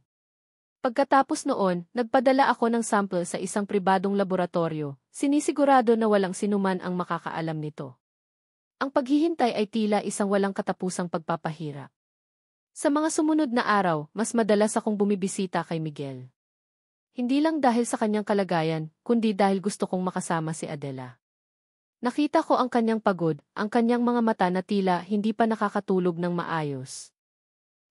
Pagkatapos noon, nagpadala ako ng sample sa isang pribadong laboratorio, sinisigurado na walang sinuman ang makakaalam nito. Ang paghihintay ay tila isang walang katapusang pagpapahirap. Sa mga sumunod na araw, mas madalas akong bumibisita kay Miguel. Hindi lang dahil sa kanyang kalagayan, kundi dahil gusto kong makasama si Adela. Nakita ko ang kanyang pagod, ang kanyang mga mata na tila hindi pa nakakatulog ng maayos.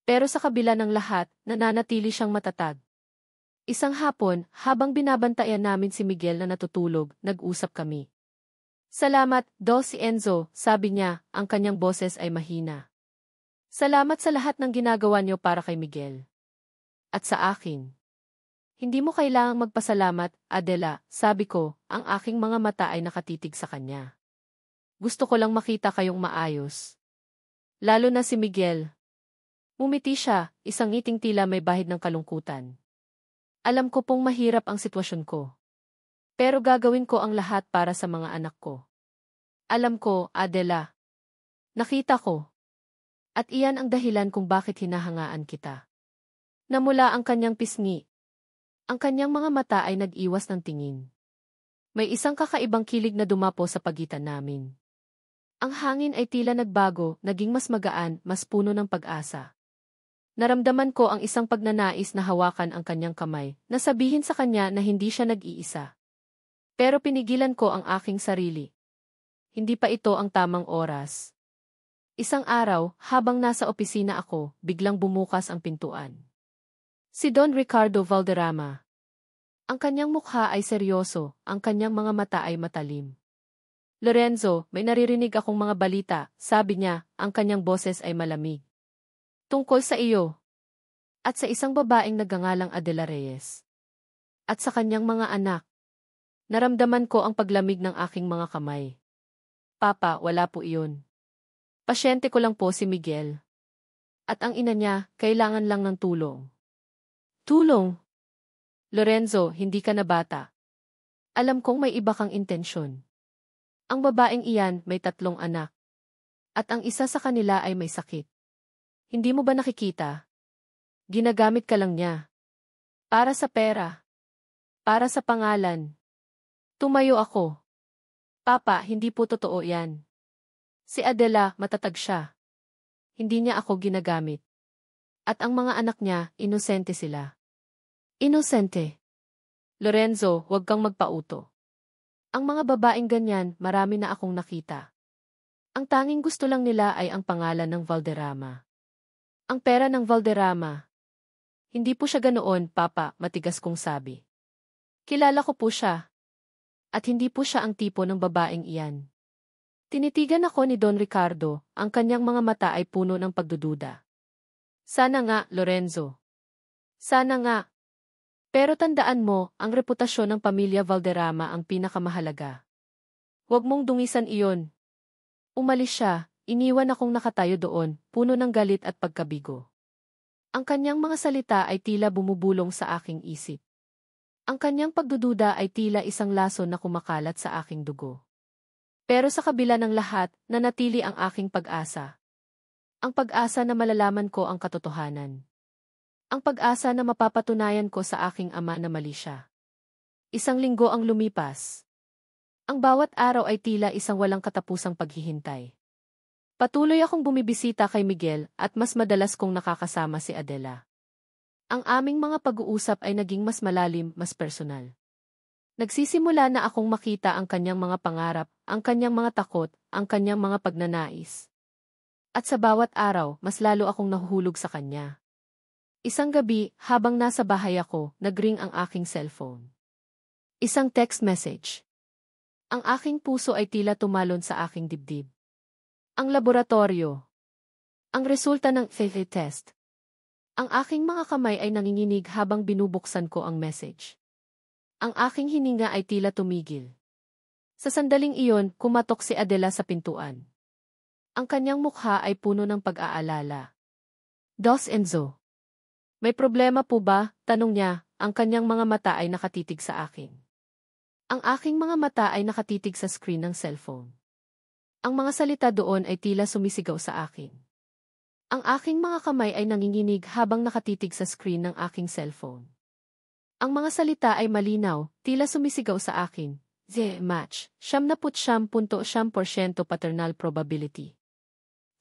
Pero sa kabila ng lahat, nananatili siyang matatag. Isang hapon, habang binabantayan namin si Miguel na natutulog, nag-usap kami. Salamat, Dos si Enzo, sabi niya, ang kanyang boses ay mahina. Salamat sa lahat ng ginagawa niyo para kay Miguel. At sa akin. Hindi mo kailangang magpasalamat, Adela, sabi ko, ang aking mga mata ay nakatitig sa kanya. Gusto ko lang makita kayong maayos. Lalo na si Miguel. Umiti siya, isang ngiting tila may bahid ng kalungkutan. Alam ko pong mahirap ang sitwasyon ko. Pero gagawin ko ang lahat para sa mga anak ko. Alam ko, Adela. Nakita ko. At iyan ang dahilan kung bakit hinahangaan kita. Namula ang kanyang pisngi. Ang kanyang mga mata ay nag-iwas ng tingin. May isang kakaibang kilig na dumapo sa pagitan namin. Ang hangin ay tila nagbago, naging mas magaan, mas puno ng pag-asa. Naramdaman ko ang isang pagnanais na hawakan ang kanyang kamay, na sabihin sa kanya na hindi siya nag-iisa. Pero pinigilan ko ang aking sarili. Hindi pa ito ang tamang oras. Isang araw, habang nasa opisina ako, biglang bumukas ang pintuan. Si Don Ricardo Valderrama. Ang kanyang mukha ay seryoso, ang kanyang mga mata ay matalim. Lorenzo, may naririnig akong mga balita, sabi niya, ang kanyang boses ay malamig. Tungkol sa iyo. At sa isang babaeng nagngangalang Adela Reyes. At sa kanyang mga anak. Naramdaman ko ang paglamig ng aking mga kamay. Papa, wala po iyon. Pasyente ko lang po si Miguel. At ang ina niya, kailangan lang ng tulong. Tulong? Lorenzo, hindi ka na bata. Alam kong may iba kang intensyon. Ang babaeng iyan may 3 anak. At ang isa sa kanila ay may sakit. Hindi mo ba nakikita? Ginagamit ka lang niya. Para sa pera. Para sa pangalan. Tumayo ako. Papa, hindi po totoo yan. Si Adela, matatag siya. Hindi niya ako ginagamit. At ang mga anak niya, inosente sila. Inosente. Lorenzo, huwag kang magpauto. Ang mga babaeng ganyan, marami na akong nakita. Ang tanging gusto lang nila ay ang pangalan ng Valderrama. Ang pera ng Valderrama. Hindi po siya ganoon, Papa, matigas kong sabi. Kilala ko po siya. At hindi po siya ang tipo ng babaeng iyan. Tinitigan ako ni Don Ricardo, ang kanyang mga mata ay puno ng pagdududa. Sana nga, Lorenzo. Sana nga. Pero tandaan mo, ang reputasyon ng pamilya Valderrama ang pinakamahalaga. Huwag mong dungisan iyon. Umalis siya, iniwan akong nakatayo doon, puno ng galit at pagkabigo. Ang kanyang mga salita ay tila bumubulong sa aking isip. Ang kanyang pagdududa ay tila isang laso na kumakalat sa aking dugo. Pero sa kabila ng lahat, nanatili ang aking pag-asa. Ang pag-asa na malalaman ko ang katotohanan. Ang pag-asa na mapapatunayan ko sa aking ama na mali siya. Isang linggo ang lumipas. Ang bawat araw ay tila isang walang katapusang paghihintay. Patuloy akong bumibisita kay Miguel at mas madalas kong nakakasama si Adela. Ang aming mga pag-uusap ay naging mas malalim, mas personal. Nagsisimula na akong makita ang kanyang mga pangarap, ang kanyang mga takot, ang kanyang mga pagnanais. At sa bawat araw, mas lalo akong nahuhulog sa kanya. Isang gabi, habang nasa bahay ako, nagring ang aking cellphone. Isang text message. Ang aking puso ay tila tumalon sa aking dibdib. Ang laboratorio. Ang resulta ng FEFE test. Ang aking mga kamay ay nanginginig habang binubuksan ko ang message. Ang aking hininga ay tila tumigil. Sa sandaling iyon, kumatok si Adela sa pintuan. Ang kanyang mukha ay puno ng pag-aalala. Dos Enzo. May problema po ba? Tanong niya, ang kanyang mga mata ay nakatitig sa akin. Ang aking mga mata ay nakatitig sa screen ng cellphone. Ang mga salita doon ay tila sumisigaw sa akin. Ang aking mga kamay ay nanginginig habang nakatitig sa screen ng aking cellphone. Ang mga salita ay malinaw, tila sumisigaw sa akin. Match, 79.9% paternal probability.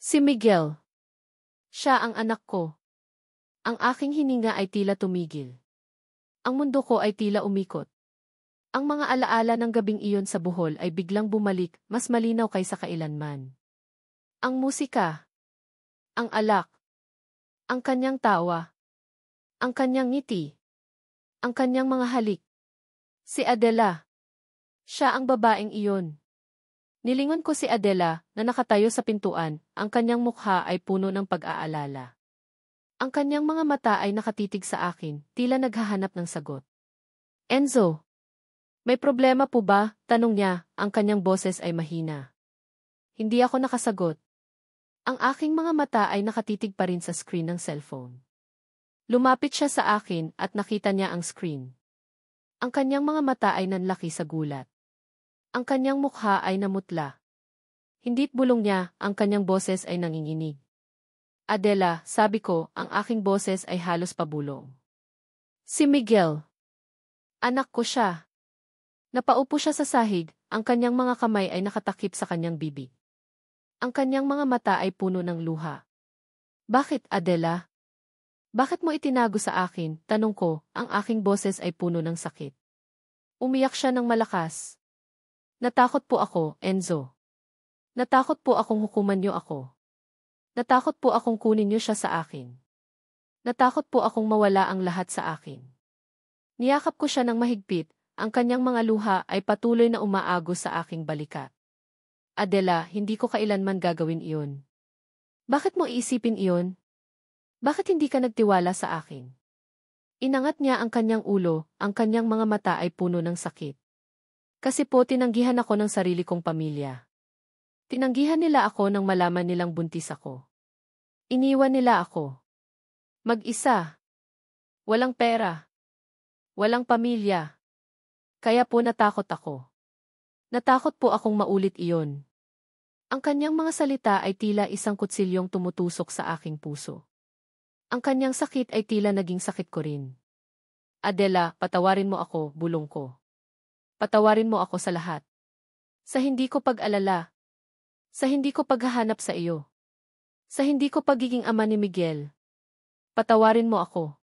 Si Miguel. Siya ang anak ko. Ang aking hininga ay tila tumigil. Ang mundo ko ay tila umikot. Ang mga alaala ng gabing iyon sa Bohol ay biglang bumalik, mas malinaw kaysa kailanman. Ang musika. Ang alak. Ang kanyang tawa. Ang kanyang ngiti. Ang kanyang mga halik. Si Adela. Siya ang babaeng iyon. Nilingon ko si Adela, na nakatayo sa pintuan, ang kanyang mukha ay puno ng pag-aalala. Ang kanyang mga mata ay nakatitig sa akin, tila naghahanap ng sagot. Enzo. May problema po ba? Tanong niya, ang kanyang boses ay mahina. Hindi ako nakasagot. Ang aking mga mata ay nakatitig pa rin sa screen ng cellphone. Lumapit siya sa akin at nakita niya ang screen. Ang kanyang mga mata ay nanlaki sa gulat. Ang kanyang mukha ay namutla. Hindi't bulong niya, ang kanyang boses ay nanginginig. Adela, sabi ko, ang aking boses ay halos pabulong. Si Miguel. Anak ko siya. Napaupo siya sa sahig, ang kanyang mga kamay ay nakatakip sa kanyang bibig. Ang kanyang mga mata ay puno ng luha. Bakit, Adela? Bakit mo itinago sa akin? Tanong ko, ang aking boses ay puno ng sakit. Umiyak siya ng malakas. Natakot po ako, Enzo. Natakot po akong hukuman niyo ako. Natakot po akong kunin niyo siya sa akin. Natakot po akong mawala ang lahat sa akin. Niyakap ko siya ng mahigpit, ang kanyang mga luha ay patuloy na umaagos sa aking balikat. Adela, hindi ko kailanman gagawin iyon. Bakit mo iisipin iyon? Bakit hindi ka nagtiwala sa akin? Inangat niya ang kanyang ulo, ang kanyang mga mata ay puno ng sakit. Kasi po tinanggihan ako ng sarili kong pamilya. Tinanggihan nila ako nang malaman nilang buntis ako. Iniwan nila ako. Mag-isa. Walang pera. Walang pamilya. Kaya po natakot ako. Natakot po akong maulit iyon. Ang kanyang mga salita ay tila isang kutsilyong tumutusok sa aking puso. Ang kanyang sakit ay tila naging sakit ko rin. Adela, patawarin mo ako, bulong ko. Patawarin mo ako sa lahat. Sa hindi ko pag-alala. Sa hindi ko paghahanap sa iyo. Sa hindi ko pagiging ama ni Miguel. Patawarin mo ako.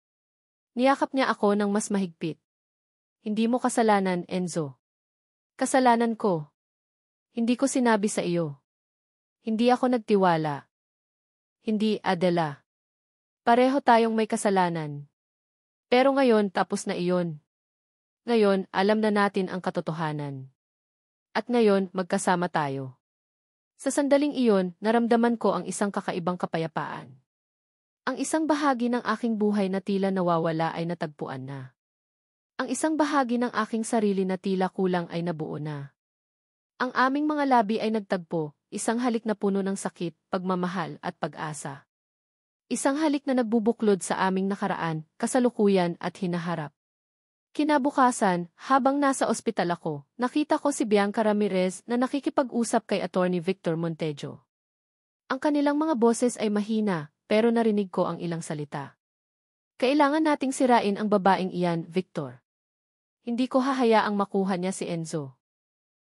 Niyakap niya ako ng mas mahigpit. Hindi mo kasalanan, Enzo. Kasalanan ko. Hindi ko sinabi sa iyo. Hindi ako nagtiwala. Hindi, Adela. Pareho tayong may kasalanan. Pero ngayon tapos na iyon. Ngayon, alam na natin ang katotohanan. At ngayon, magkasama tayo. Sa sandaling iyon, naramdaman ko ang isang kakaibang kapayapaan. Ang isang bahagi ng aking buhay na tila nawawala ay natagpuan na. Ang isang bahagi ng aking sarili na tila kulang ay nabuo na. Ang aming mga labi ay nagtagpo, isang halik na puno ng sakit, pagmamahal at pag-asa. Isang halik na nagbubuklod sa aming nakaraan, kasalukuyan at hinaharap. Kinabukasan, habang nasa ospital ako, nakita ko si Bianca Ramirez na nakikipag-usap kay Attorney Victor Montejo. Ang kanilang mga boses ay mahina, pero narinig ko ang ilang salita. Kailangan nating sirain ang babaeng iyan, Victor. Hindi ko hahayaang makuha niya si Enzo.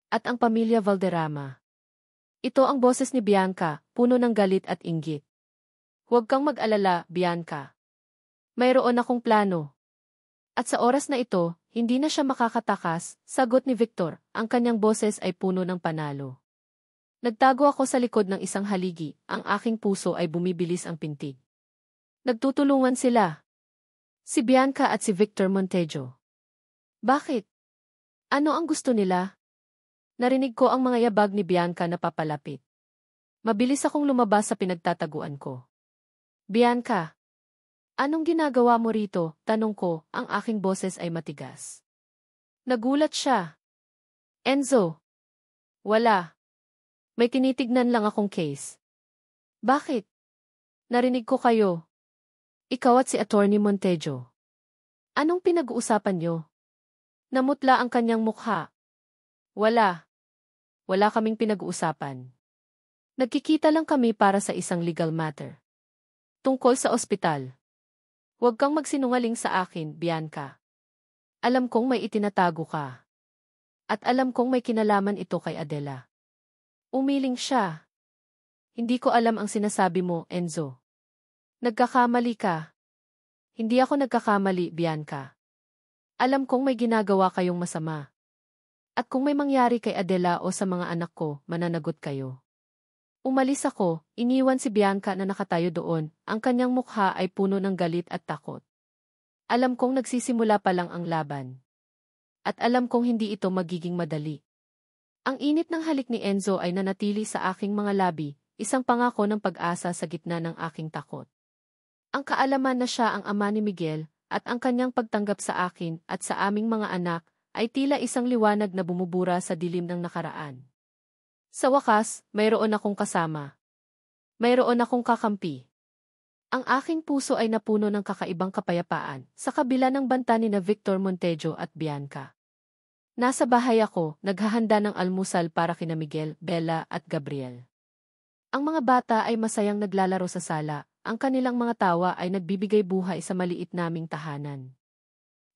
At ang pamilya Valderrama. Ito ang boses ni Bianca, puno ng galit at inggit. Huwag kang mag-alala, Bianca. Mayroon akong plano. At sa oras na ito, hindi na siya makakatakas, sagot ni Victor, ang kanyang boses ay puno ng panalo. Nagtago ako sa likod ng isang haligi, ang aking puso ay bumibilis ang pintig. Nagtutulungan sila. Si Bianca at si Victor Montejo. Bakit? Ano ang gusto nila? Narinig ko ang mga yabag ni Bianca na papalapit. Mabilis akong lumabas sa pinagtataguan ko. Bianca, anong ginagawa mo rito? Tanong ko, ang aking boses ay matigas. Nagulat siya. Enzo. Wala. May tinitignan lang akong case. Bakit? Narinig ko kayo. Ikaw at si Attorney Montejo. Anong pinag-uusapan niyo? Namutla ang kanyang mukha. Wala. Wala kaming pinag-uusapan. Nagkikita lang kami para sa isang legal matter. Tungkol sa ospital. Huwag kang magsinungaling sa akin, Bianca. Alam kong may itinatago ka. At alam kong may kinalaman ito kay Adela. Umiling siya. Hindi ko alam ang sinasabi mo, Enzo. Nagkakamali ka. Hindi ako nagkakamali, Bianca. Alam kong may ginagawa kayong masama. At kung may mangyari kay Adela o sa mga anak ko, mananagot kayo. Umalis ako, iniwan si Bianca na nakatayo doon, ang kanyang mukha ay puno ng galit at takot. Alam kong nagsisimula pa lang ang laban. At alam kong hindi ito magiging madali. Ang init ng halik ni Enzo ay nanatili sa aking mga labi, isang pangako ng pag-asa sa gitna ng aking takot. Ang kaalaman na siya ang ama ni Miguel, at ang kanyang pagtanggap sa akin at sa aming mga anak, ay tila isang liwanag na bumubura sa dilim ng nakaraan. Sa wakas, mayroon akong kasama. Mayroon akong kakampi. Ang aking puso ay napuno ng kakaibang kapayapaan, sa kabila ng banta ni na Victor Montejo at Bianca. Nasa bahay ako, naghahanda ng almusal para kina Miguel, Bella at Gabriel. Ang mga bata ay masayang naglalaro sa sala, ang kanilang mga tawa ay nagbibigay buhay sa maliit naming tahanan.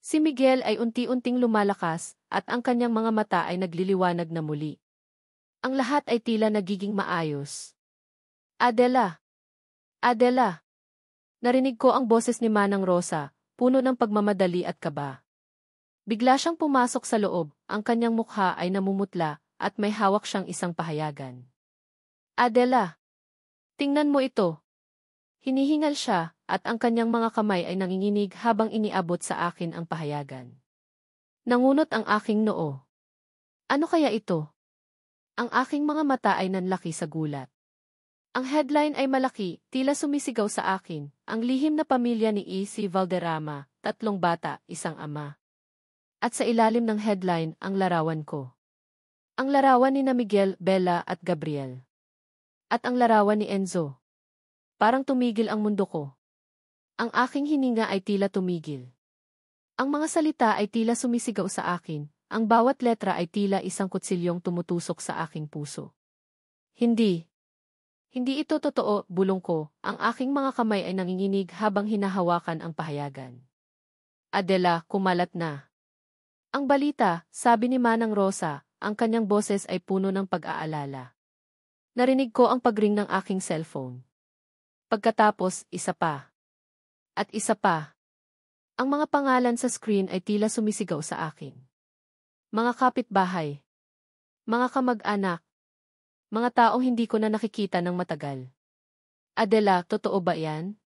Si Miguel ay unti-unting lumalakas at ang kanyang mga mata ay nagliliwanag na muli. Ang lahat ay tila nagiging maayos. Adela! Adela! Narinig ko ang boses ni Manang Rosa, puno ng pagmamadali at kaba. Bigla siyang pumasok sa loob, ang kanyang mukha ay namumutla at may hawak siyang isang pahayagan. Adela! Tingnan mo ito. Hinihingal siya at ang kanyang mga kamay ay nanginginig habang iniabot sa akin ang pahayagan. Nangunot ang aking noo. Ano kaya ito? Ang aking mga mata ay nanlaki sa gulat. Ang headline ay malaki, tila sumisigaw sa akin, ang lihim na pamilya ni E.C. Valderrama, 3 bata, 1 ama. At sa ilalim ng headline, ang larawan ko. Ang larawan ni Miguel, Bella at Gabriel. At ang larawan ni Enzo. Parang tumigil ang mundo ko. Ang aking hininga ay tila tumigil. Ang mga salita ay tila sumisigaw sa akin, ang bawat letra ay tila isang kutsilyong tumutusok sa aking puso. Hindi. Hindi ito totoo, bulong ko, ang aking mga kamay ay nanginginig habang hinahawakan ang pahayagan. Adela, kumalat na. Ang balita, sabi ni Manang Rosa, ang kanyang boses ay puno ng pag-aalala. Narinig ko ang pagring ng aking cellphone. Pagkatapos, isa pa. At isa pa. Ang mga pangalan sa screen ay tila sumisigaw sa akin. Mga kapitbahay. Mga kamag-anak. Mga taong hindi ko na nakikita ng matagal. Adela, totoo ba yan?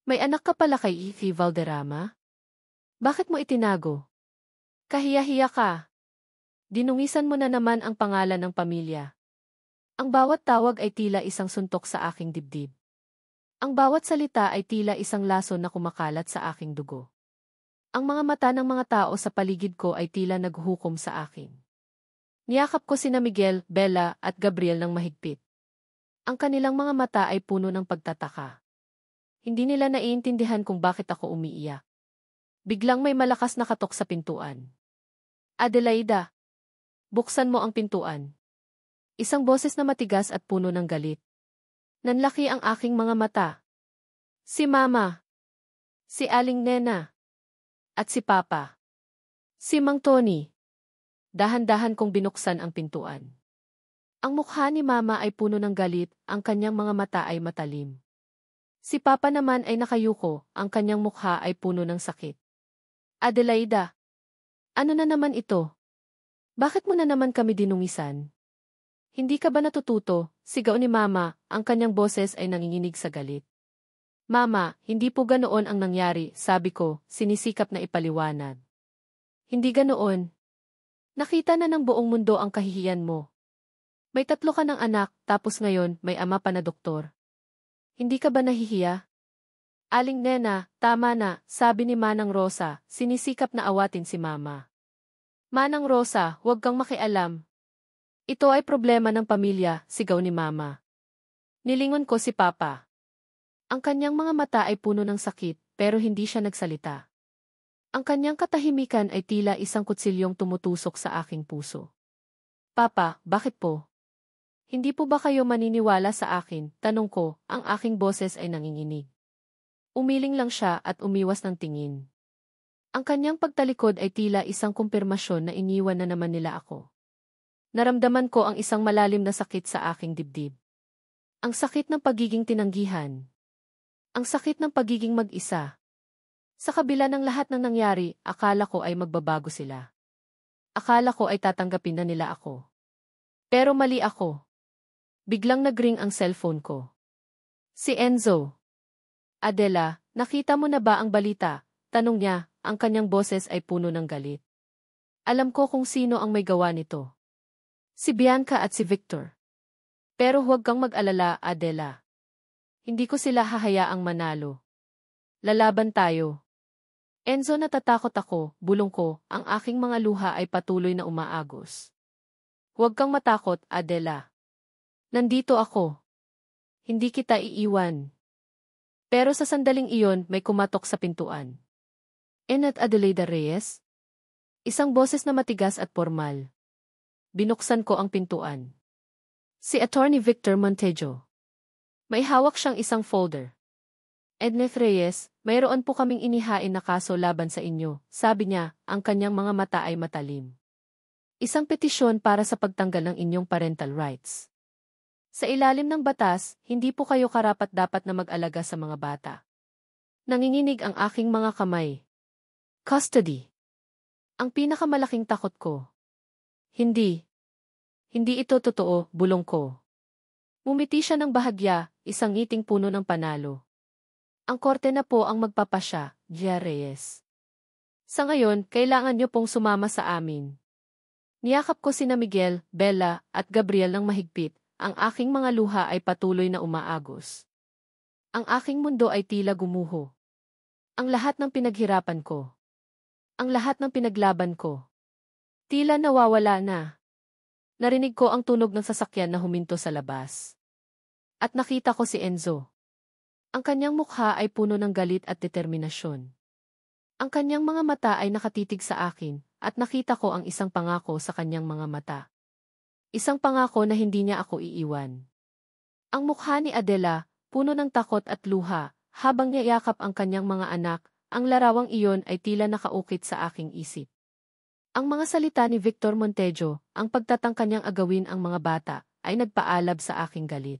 May anak ka pala kay E.C. Valderrama? Bakit mo itinago? Kahiya-hiya ka. Dinungisan mo na naman ang pangalan ng pamilya. Ang bawat tawag ay tila isang suntok sa aking dibdib. Ang bawat salita ay tila isang laso na kumakalat sa aking dugo. Ang mga mata ng mga tao sa paligid ko ay tila naghuhukom sa akin. Niyakap ko sina Miguel, Bella at Gabriel ng mahigpit. Ang kanilang mga mata ay puno ng pagtataka. Hindi nila naiintindihan kung bakit ako umiiyak. Biglang may malakas na katok sa pintuan. Adelaida! Buksan mo ang pintuan. Isang boses na matigas at puno ng galit. Nanlaki ang aking mga mata. Si Mama. Si Aling Nena. At si Papa. Si Mang Tony. Dahan-dahan kong binuksan ang pintuan. Ang mukha ni Mama ay puno ng galit, ang kanyang mga mata ay matalim. Si Papa naman ay nakayuko, ang kanyang mukha ay puno ng sakit. Adelaida. Ano na naman ito? Bakit mo na naman kami dinungisan? Hindi ka ba natututo? Sigaw ni Mama, ang kanyang boses ay nanginginig sa galit. Mama, hindi po ganoon ang nangyari, sabi ko, sinisikap na ipaliwanag. Hindi ganoon. Nakita na ng buong mundo ang kahihiyan mo. May 3 ka ng anak, tapos ngayon may ama pa na doktor. Hindi ka ba nahihiya? Aling Nena, tama na, sabi ni Manang Rosa, sinisikap na awatin si Mama. Manang Rosa, huwag kang makialam. Ito ay problema ng pamilya, sigaw ni Mama. Nilingon ko si Papa. Ang kanyang mga mata ay puno ng sakit, pero hindi siya nagsalita. Ang kanyang katahimikan ay tila isang kutsilyong tumutusok sa aking puso. Papa, bakit po? Hindi po ba kayo maniniwala sa akin? Tanong ko, ang aking boses ay nanginginig. Umiling lang siya at umiwas ng tingin. Ang kanyang pagtalikod ay tila isang kumpirmasyon na iniwan na naman nila ako. Naramdaman ko ang isang malalim na sakit sa aking dibdib. Ang sakit ng pagiging tinanggihan. Ang sakit ng pagiging mag-isa. Sa kabila ng lahat ng nangyari, akala ko ay magbabago sila. Akala ko ay tatanggapin na nila ako. Pero mali ako. Biglang nagring ang cellphone ko. Si Enzo. Adela, nakita mo na ba ang balita? Tanong niya, ang kanyang boses ay puno ng galit. Alam ko kung sino ang may gawa nito. Si Bianca at si Victor. Pero huwag kang mag-alala, Adela. Hindi ko sila hahayaang manalo. Lalaban tayo. Enzo, natatakot ako, bulong ko, ang aking mga luha ay patuloy na umaagos. Huwag kang matakot, Adela. Nandito ako. Hindi kita iiwan. Pero sa sandaling iyon, may kumatok sa pintuan. At Adelaida Reyes? Isang boses na matigas at formal. Binuksan ko ang pintuan. Si Attorney Victor Montejo. May hawak siyang isang folder. Edneth Reyes, mayroon po kaming inihain na kaso laban sa inyo, sabi niya, ang kanyang mga mata ay matalim. Isang petisyon para sa pagtanggal ng inyong parental rights. Sa ilalim ng batas, hindi po kayo karapat-dapat na mag-alaga sa mga bata. Nanginginig ang aking mga kamay. Custody. Ang pinakamalaking takot ko. Hindi. Hindi ito totoo, bulong ko. Ngumiti siya ng bahagya, isang ngiting puno ng panalo. Ang korte na po ang magpapasya, Gia Reyes. Sa ngayon, kailangan niyo pong sumama sa amin. Niyakap ko sina Miguel, Bella, at Gabriel ng mahigpit, ang aking mga luha ay patuloy na umaagos. Ang aking mundo ay tila gumuho. Ang lahat ng pinaghirapan ko. Ang lahat ng pinaglaban ko. Tila nawawala na. Narinig ko ang tunog ng sasakyan na huminto sa labas. At nakita ko si Enzo. Ang kanyang mukha ay puno ng galit at determinasyon. Ang kanyang mga mata ay nakatitig sa akin, at nakita ko ang isang pangako sa kanyang mga mata. Isang pangako na hindi niya ako iiwan. Ang mukha ni Adela, puno ng takot at luha, habang niyayakap ang kanyang mga anak, ang larawang iyon ay tila nakaukit sa aking isip. Ang mga salita ni Victor Montejo, ang pagtatangka niyang agawin ang mga bata, ay nagpaalab sa aking galit.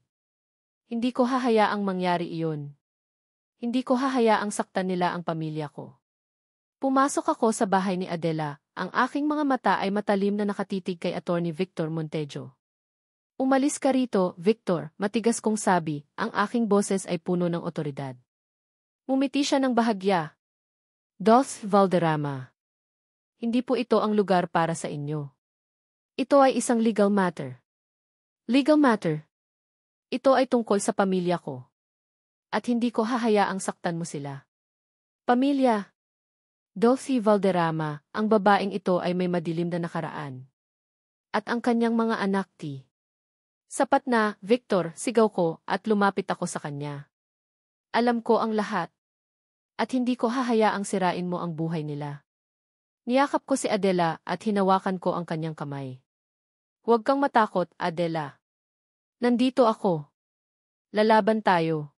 Hindi ko hahayaang mangyari iyon. Hindi ko hahayaang saktan nila ang pamilya ko. Pumasok ako sa bahay ni Adela, ang aking mga mata ay matalim na nakatitig kay Attorney Victor Montejo. Umalis ka rito, Victor, matigas kong sabi, ang aking boses ay puno ng otoridad. Ngumiti siya ng bahagya. Dolph Valderrama. Hindi po ito ang lugar para sa inyo. Ito ay isang legal matter. Legal matter? Ito ay tungkol sa pamilya ko. At hindi ko hahayaang saktan mo sila. Pamilya. Dolphy Valderrama, ang babaeng ito ay may madilim na nakaraan. At ang kanyang mga anak ti. Sapat na, Victor, sigaw ko, at lumapit ako sa kanya. Alam ko ang lahat. At hindi ko hahayaang sirain mo ang buhay nila. Niyakap ko si Adela at hinawakan ko ang kanyang kamay. Huwag kang matakot, Adela. Nandito ako. Lalaban tayo.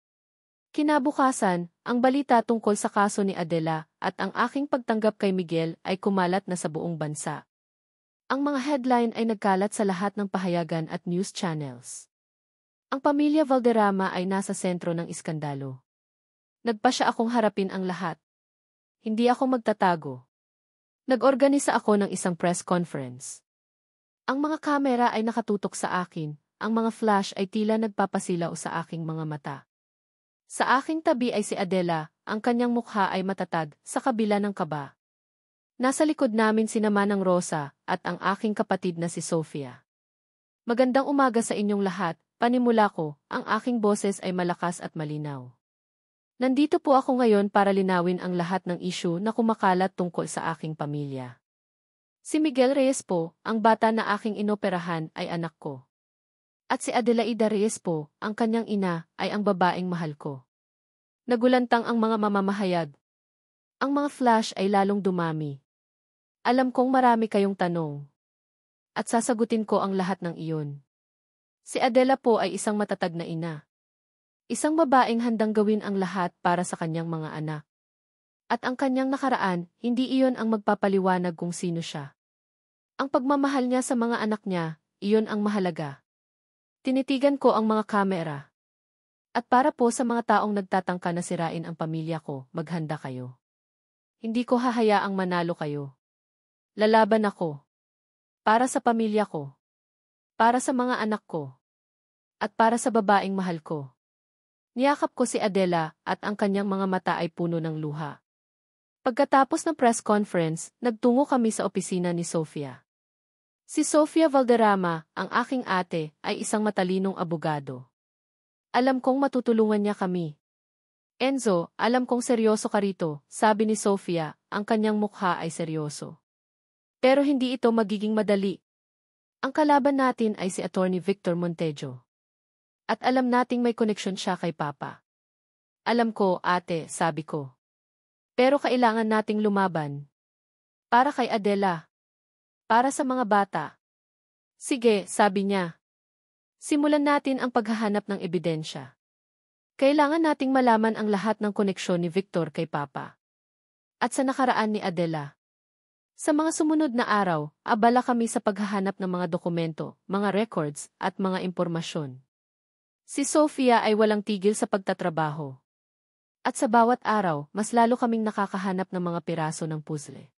Kinabukasan, ang balita tungkol sa kaso ni Adela at ang aking pagtanggap kay Miguel ay kumalat na sa buong bansa. Ang mga headline ay nagkalat sa lahat ng pahayagan at news channels. Ang pamilya Valderrama ay nasa sentro ng iskandalo. Nagpasya akong harapin ang lahat. Hindi ako magtatago. Nag-organisa ako ng isang press conference. Ang mga kamera ay nakatutok sa akin. Ang mga flash ay tila nagpapasilaw sa aking mga mata. Sa aking tabi ay si Adela, ang kanyang mukha ay matatag sa kabila ng kaba. Nasa likod namin si Manang Rosa at ang aking kapatid na si Sofia. Magandang umaga sa inyong lahat, panimula ko, ang aking boses ay malakas at malinaw. Nandito po ako ngayon para linawin ang lahat ng issue na kumakalat tungkol sa aking pamilya. Si Miguel Reyes po, ang bata na aking inoperahan ay anak ko. At si Adelaida Reyes po, ang kanyang ina, ay ang babaeng mahal ko. Nagulantang ang mga mamamahayag. Ang mga flash ay lalong dumami. Alam kong marami kayong tanong. At sasagutin ko ang lahat ng iyon. Si Adela po ay isang matatag na ina. Isang babaeng handang gawin ang lahat para sa kanyang mga anak. At ang kanyang nakaraan, hindi iyon ang magpapaliwanag kung sino siya. Ang pagmamahal niya sa mga anak niya, iyon ang mahalaga. Tinitigan ko ang mga kamera. At para po sa mga taong nagtatangka na sirain ang pamilya ko, maghanda kayo. Hindi ko hahayaang manalo kayo. Lalaban ako. Para sa pamilya ko. Para sa mga anak ko. At para sa babaeng mahal ko. Niyakap ko si Adela at ang kanyang mga mata ay puno ng luha. Pagkatapos ng press conference, nagtungo kami sa opisina ni Sofia. Si Sofia Valderrama, ang aking ate, ay isang matalinong abogado. Alam kong matutulungan niya kami. Enzo, alam kong seryoso ka rito, sabi ni Sofia, ang kanyang mukha ay seryoso. Pero hindi ito magiging madali. Ang kalaban natin ay si Attorney Victor Montejo. At alam nating may koneksyon siya kay Papa. Alam ko, ate, sabi ko. Pero kailangan nating lumaban. Para kay Adela. Para sa mga bata. Sige, sabi niya. Simulan natin ang paghahanap ng ebidensya. Kailangan nating malaman ang lahat ng koneksyon ni Victor kay Papa. At sa nakaraan ni Adela. Sa mga sumunod na araw, abala kami sa paghahanap ng mga dokumento, mga records, at mga impormasyon. Si Sofia ay walang tigil sa pagtatrabaho. At sa bawat araw, mas lalo kaming nakakahanap ng mga piraso ng puzzle.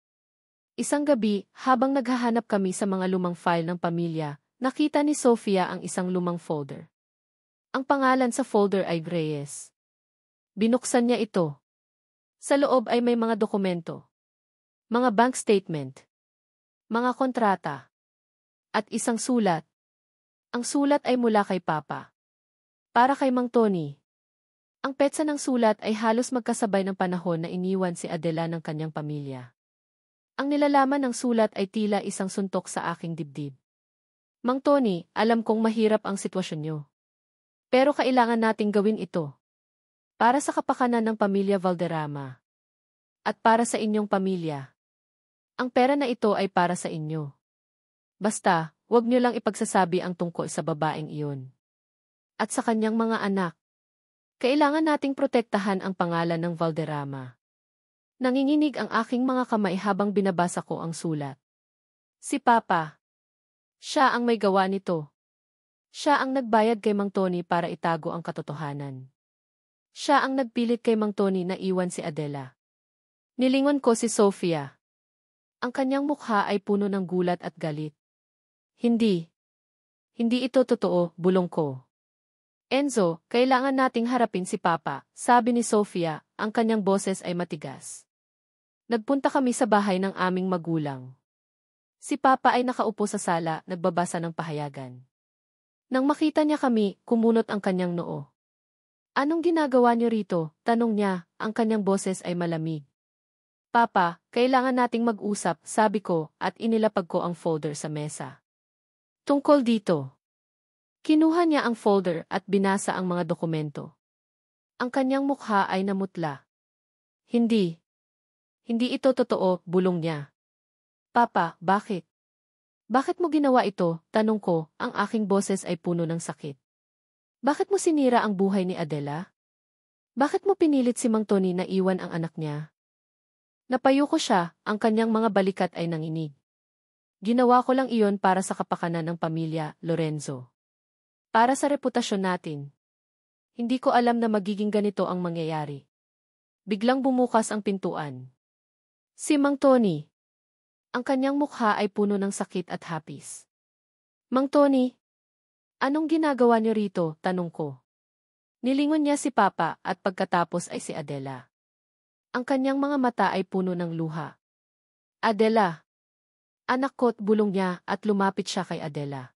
Isang gabi, habang naghahanap kami sa mga lumang file ng pamilya, nakita ni Sofia ang isang lumang folder. Ang pangalan sa folder ay Reyes. Binuksan niya ito. Sa loob ay may mga dokumento, mga bank statement, mga kontrata, at isang sulat. Ang sulat ay mula kay Papa. Para kay Mang Tony. Ang petsa ng sulat ay halos magkasabay ng panahon na iniwan si Adela ng kanyang pamilya. Ang nilalaman ng sulat ay tila isang suntok sa aking dibdib. Mang Tony, alam kong mahirap ang sitwasyon niyo. Pero kailangan nating gawin ito. Para sa kapakanan ng pamilya Valderrama. At para sa inyong pamilya. Ang pera na ito ay para sa inyo. Basta, huwag niyo lang ipagsasabi ang tungkol sa babaeng iyon. At sa kanyang mga anak. Kailangan nating protektahan ang pangalan ng Valderrama. Nanginginig ang aking mga kamay habang binabasa ko ang sulat. Si Papa. Siya ang may gawa nito. Siya ang nagbayad kay Mang Tony para itago ang katotohanan. Siya ang nagpilit kay Mang Tony na iwan si Adela. Nilingon ko si Sofia. Ang kanyang mukha ay puno ng gulat at galit. Hindi. Hindi ito totoo, bulong ko. Enzo, kailangan nating harapin si Papa, sabi ni Sofia, ang kanyang boses ay matigas. Nagpunta kami sa bahay ng aming magulang. Si Papa ay nakaupo sa sala, nagbabasa ng pahayagan. Nang makita niya kami, kumunot ang kanyang noo. Anong ginagawa niyo rito? Tanong niya, ang kanyang boses ay malamig. Papa, kailangan nating mag-usap, sabi ko, at inilapag ko ang folder sa mesa. Tungkol dito. Kinuha niya ang folder at binasa ang mga dokumento. Ang kanyang mukha ay namutla. Hindi. Hindi ito totoo, bulong niya. Papa, bakit? Bakit mo ginawa ito? Tanong ko, ang aking boses ay puno ng sakit. Bakit mo sinira ang buhay ni Adela? Bakit mo pinilit si Mang Tony na iwan ang anak niya? Napayuko siya, ang kanyang mga balikat ay nanginig. Ginawa ko lang iyon para sa kapakanan ng pamilya, Lorenzo. Para sa reputasyon natin. Hindi ko alam na magiging ganito ang mangyayari. Biglang bumukas ang pintuan. Si Mang Tony. Ang kanyang mukha ay puno ng sakit at hapis. Mang Tony, anong ginagawa niyo rito? Tanong ko. Nilingon niya si Papa at pagkatapos ay si Adela. Ang kanyang mga mata ay puno ng luha. Adela. Anak ko't bulong niya at lumapit siya kay Adela.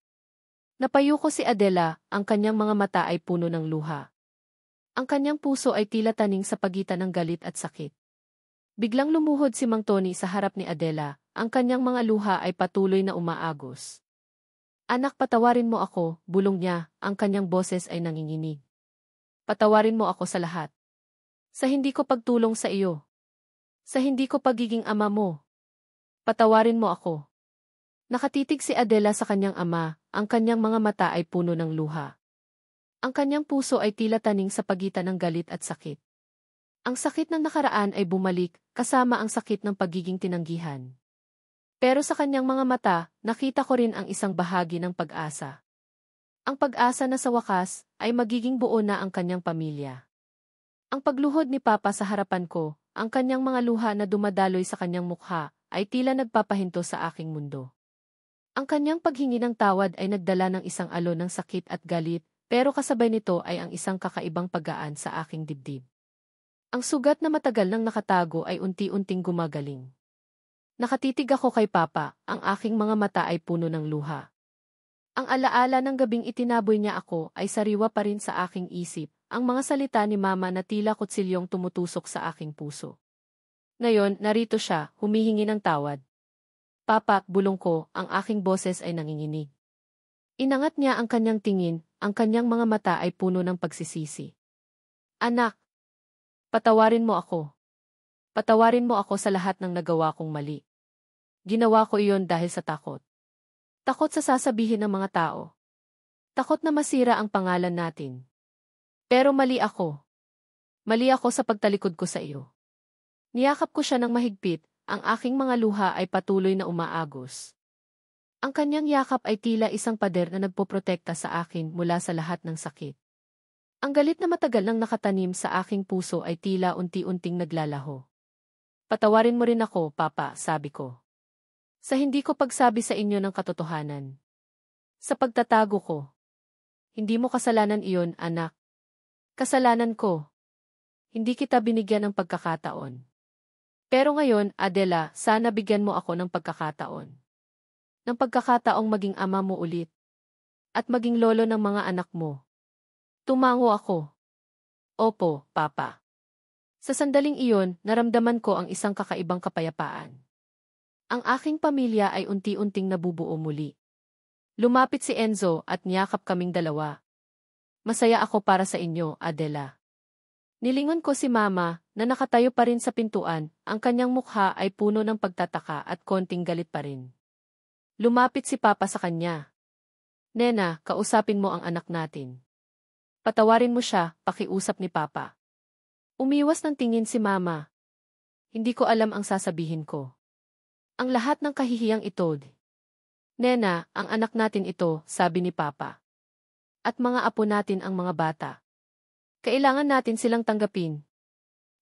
Napayuko si Adela, ang kanyang mga mata ay puno ng luha. Ang kanyang puso ay tila taning sa pagitan ng galit at sakit. Biglang lumuhod si Mang Tony sa harap ni Adela, ang kanyang mga luha ay patuloy na umaagos. Anak, patawarin mo ako, bulong niya, ang kanyang boses ay nanginginig. Patawarin mo ako sa lahat. Sa hindi ko pagtulong sa iyo. Sa hindi ko pagiging ama mo. Patawarin mo ako. Nakatitig si Adela sa kanyang ama, ang kanyang mga mata ay puno ng luha. Ang kanyang puso ay tila taning sa pagitan ng galit at sakit. Ang sakit ng nakaraan ay bumalik, kasama ang sakit ng pagiging tinanggihan. Pero sa kanyang mga mata, nakita ko rin ang isang bahagi ng pag-asa. Ang pag-asa na sa wakas, ay magiging buo na ang kanyang pamilya. Ang pagluhod ni Papa sa harapan ko, ang kanyang mga luha na dumadaloy sa kanyang mukha, ay tila nagpapahinto sa aking mundo. Ang kanyang paghingi ng tawad ay nagdala ng isang alon ng sakit at galit, pero kasabay nito ay ang isang kakaibang paggaan sa aking dibdib. Ang sugat na matagal nang nakatago ay unti-unting gumagaling. Nakatitig ako kay Papa, ang aking mga mata ay puno ng luha. Ang alaala ng gabing itinaboy niya ako ay sariwa pa rin sa aking isip, ang mga salita ni Mama na tila kutsilyong tumutusok sa aking puso. Ngayon, narito siya, humihingi ng tawad. Papa, bulong ko, ang aking boses ay nanginginig. Inangat niya ang kanyang tingin, ang kanyang mga mata ay puno ng pagsisisi. Anak, patawarin mo ako. Patawarin mo ako sa lahat ng nagawa kong mali. Ginawa ko iyon dahil sa takot. Takot sa sasabihin ng mga tao. Takot na masira ang pangalan natin. Pero mali ako. Mali ako sa pagtalikod ko sa iyo. Niyakap ko siya ng mahigpit, ang aking mga luha ay patuloy na umaagos. Ang kanyang yakap ay tila isang pader na nagpoprotekta sa akin mula sa lahat ng sakit. Ang galit na matagal nang nakatanim sa aking puso ay tila unti-unting naglalaho. Patawarin mo rin ako, Papa, sabi ko. Sa hindi ko pagsabi sa inyo ng katotohanan. Sa pagtatago ko. Hindi mo kasalanan iyon, anak. Kasalanan ko. Hindi kita binigyan ng pagkakataon. Pero ngayon, Adela, sana bigyan mo ako ng pagkakataon. Ng pagkakataong maging ama mo ulit. At maging lolo ng mga anak mo. Tumango ako. Opo, Papa. Sa sandaling iyon, naramdaman ko ang isang kakaibang kapayapaan. Ang aking pamilya ay unti-unting nabubuo muli. Lumapit si Enzo at niyakap kaming dalawa. Masaya ako para sa inyo, Adela. Nilingon ko si Mama, na nakatayo pa rin sa pintuan, ang kanyang mukha ay puno ng pagtataka at konting galit pa rin. Lumapit si Papa sa kanya. Nena, kausapin mo ang anak natin. Patawarin mo siya, pakiusap ni Papa. Umiwas ng tingin si Mama. Hindi ko alam ang sasabihin ko. Ang lahat ng kahihiyang ito. Nena, ang anak natin ito, sabi ni Papa. At mga apo natin ang mga bata. Kailangan natin silang tanggapin.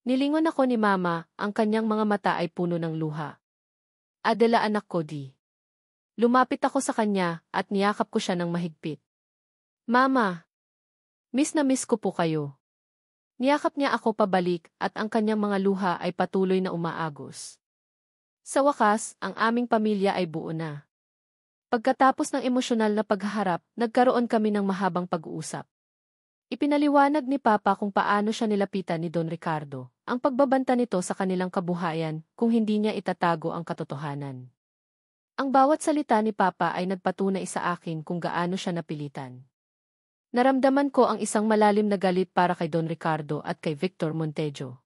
Nilingon ako ni Mama, ang kanyang mga mata ay puno ng luha. Adela, anak ko, di. Lumapit ako sa kanya at niyakap ko siya ng mahigpit. Mama, miss na miss ko po kayo. Niyakap niya ako pabalik at ang kanyang mga luha ay patuloy na umaagos. Sa wakas, ang aming pamilya ay buo na. Pagkatapos ng emosyonal na paghaharap, nagkaroon kami ng mahabang pag-uusap. Ipinaliwanag ni Papa kung paano siya nilapitan ni Don Ricardo, ang pagbabanta nito sa kanilang kabuhayan kung hindi niya itatago ang katotohanan. Ang bawat salita ni Papa ay nagpatunay sa akin kung gaano siya napilitan. Naramdaman ko ang isang malalim na galit para kay Don Ricardo at kay Victor Montejo.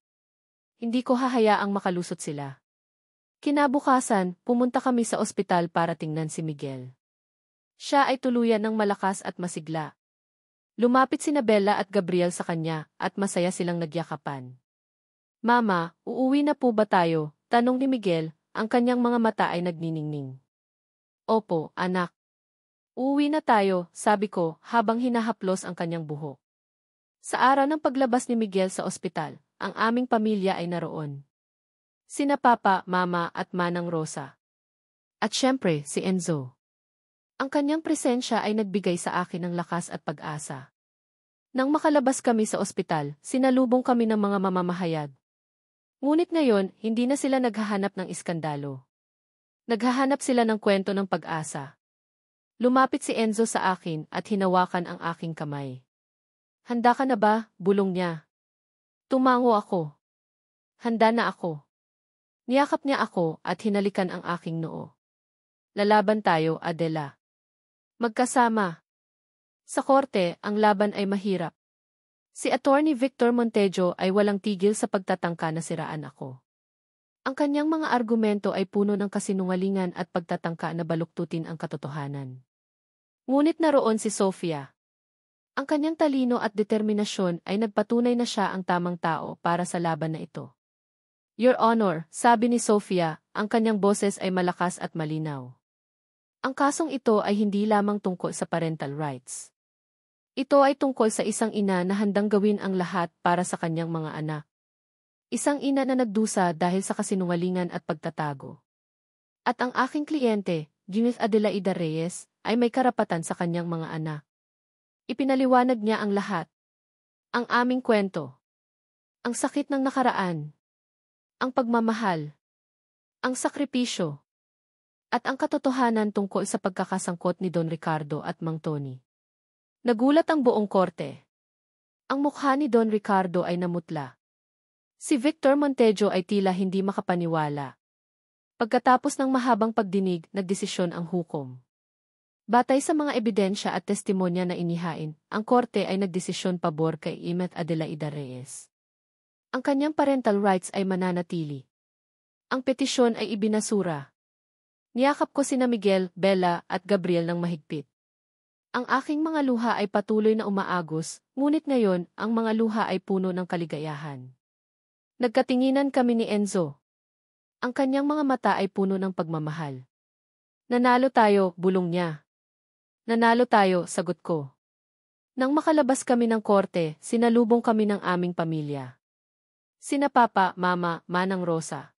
Hindi ko hahayaang makalusot sila. Kinabukasan, pumunta kami sa ospital para tingnan si Miguel. Siya ay tuluyan ng malakas at masigla. Lumapit sina Bella at Gabriel sa kanya at masaya silang nagyakapan. Mama, uuwi na po ba tayo? Tanong ni Miguel, ang kanyang mga mata ay nagniningning. Opo, anak. Uuwi na tayo, sabi ko habang hinahaplos ang kanyang buhok. Sa araw ng paglabas ni Miguel sa ospital, ang aming pamilya ay naroon. Sina Papa, Mama at Manang Rosa. At syempre, si Enzo. Ang kanyang presensya ay nagbigay sa akin ng lakas at pag-asa. Nang makalabas kami sa ospital, sinalubong kami ng mga mamamahayag. Ngunit ngayon, hindi na sila naghahanap ng iskandalo. Naghahanap sila ng kwento ng pag-asa. Lumapit si Enzo sa akin at hinawakan ang aking kamay. Handa ka na ba? Bulong niya. Tumango ako. Handa na ako. Niyakap niya ako at hinalikan ang aking noo. Lalaban tayo, Adela. Magkasama. Sa korte, ang laban ay mahirap. Si Attorney Victor Montejo ay walang tigil sa pagtatangka na siraan ako. Ang kanyang mga argumento ay puno ng kasinungalingan at pagtatangka na baluktutin ang katotohanan. Ngunit naroon si Sofia. Ang kanyang talino at determinasyon ay nagpatunay na siya ang tamang tao para sa laban na ito. Your Honor, sabi ni Sofia, ang kanyang boses ay malakas at malinaw. Ang kasong ito ay hindi lamang tungkol sa parental rights. Ito ay tungkol sa isang ina na handang gawin ang lahat para sa kanyang mga anak. Isang ina na nagdusa dahil sa kasinungalingan at pagtatago. At ang aking kliyente, Gineth Adelaida Reyes, ay may karapatan sa kanyang mga anak. Ipinaliwanag niya ang lahat. Ang aming kwento. Ang sakit ng nakaraan. Ang pagmamahal. Ang sakripisyo. At ang katotohanan tungkol sa pagkakasangkot ni Don Ricardo at Mang Tony. Nagulat ang buong korte. Ang mukha ni Don Ricardo ay namutla. Si Victor Montejo ay tila hindi makapaniwala. Pagkatapos ng mahabang pagdinig, nagdesisyon ang hukom. Batay sa mga ebidensya at testimonya na inihain, ang korte ay nagdesisyon pabor kay Gineth Adelaida Reyes. Ang kanyang parental rights ay mananatili. Ang petisyon ay ibinasura. Niyakap ko sina Miguel, Bella at Gabriel ng mahigpit. Ang aking mga luha ay patuloy na umaagos, ngunit ngayon, ang mga luha ay puno ng kaligayahan. Nagkatinginan kami ni Enzo. Ang kanyang mga mata ay puno ng pagmamahal. Nanalo tayo, bulong niya. Nanalo tayo, sagot ko. Nang makalabas kami ng korte, sinalubong kami ng aming pamilya. Sina Papa, Mama, Manang Rosa.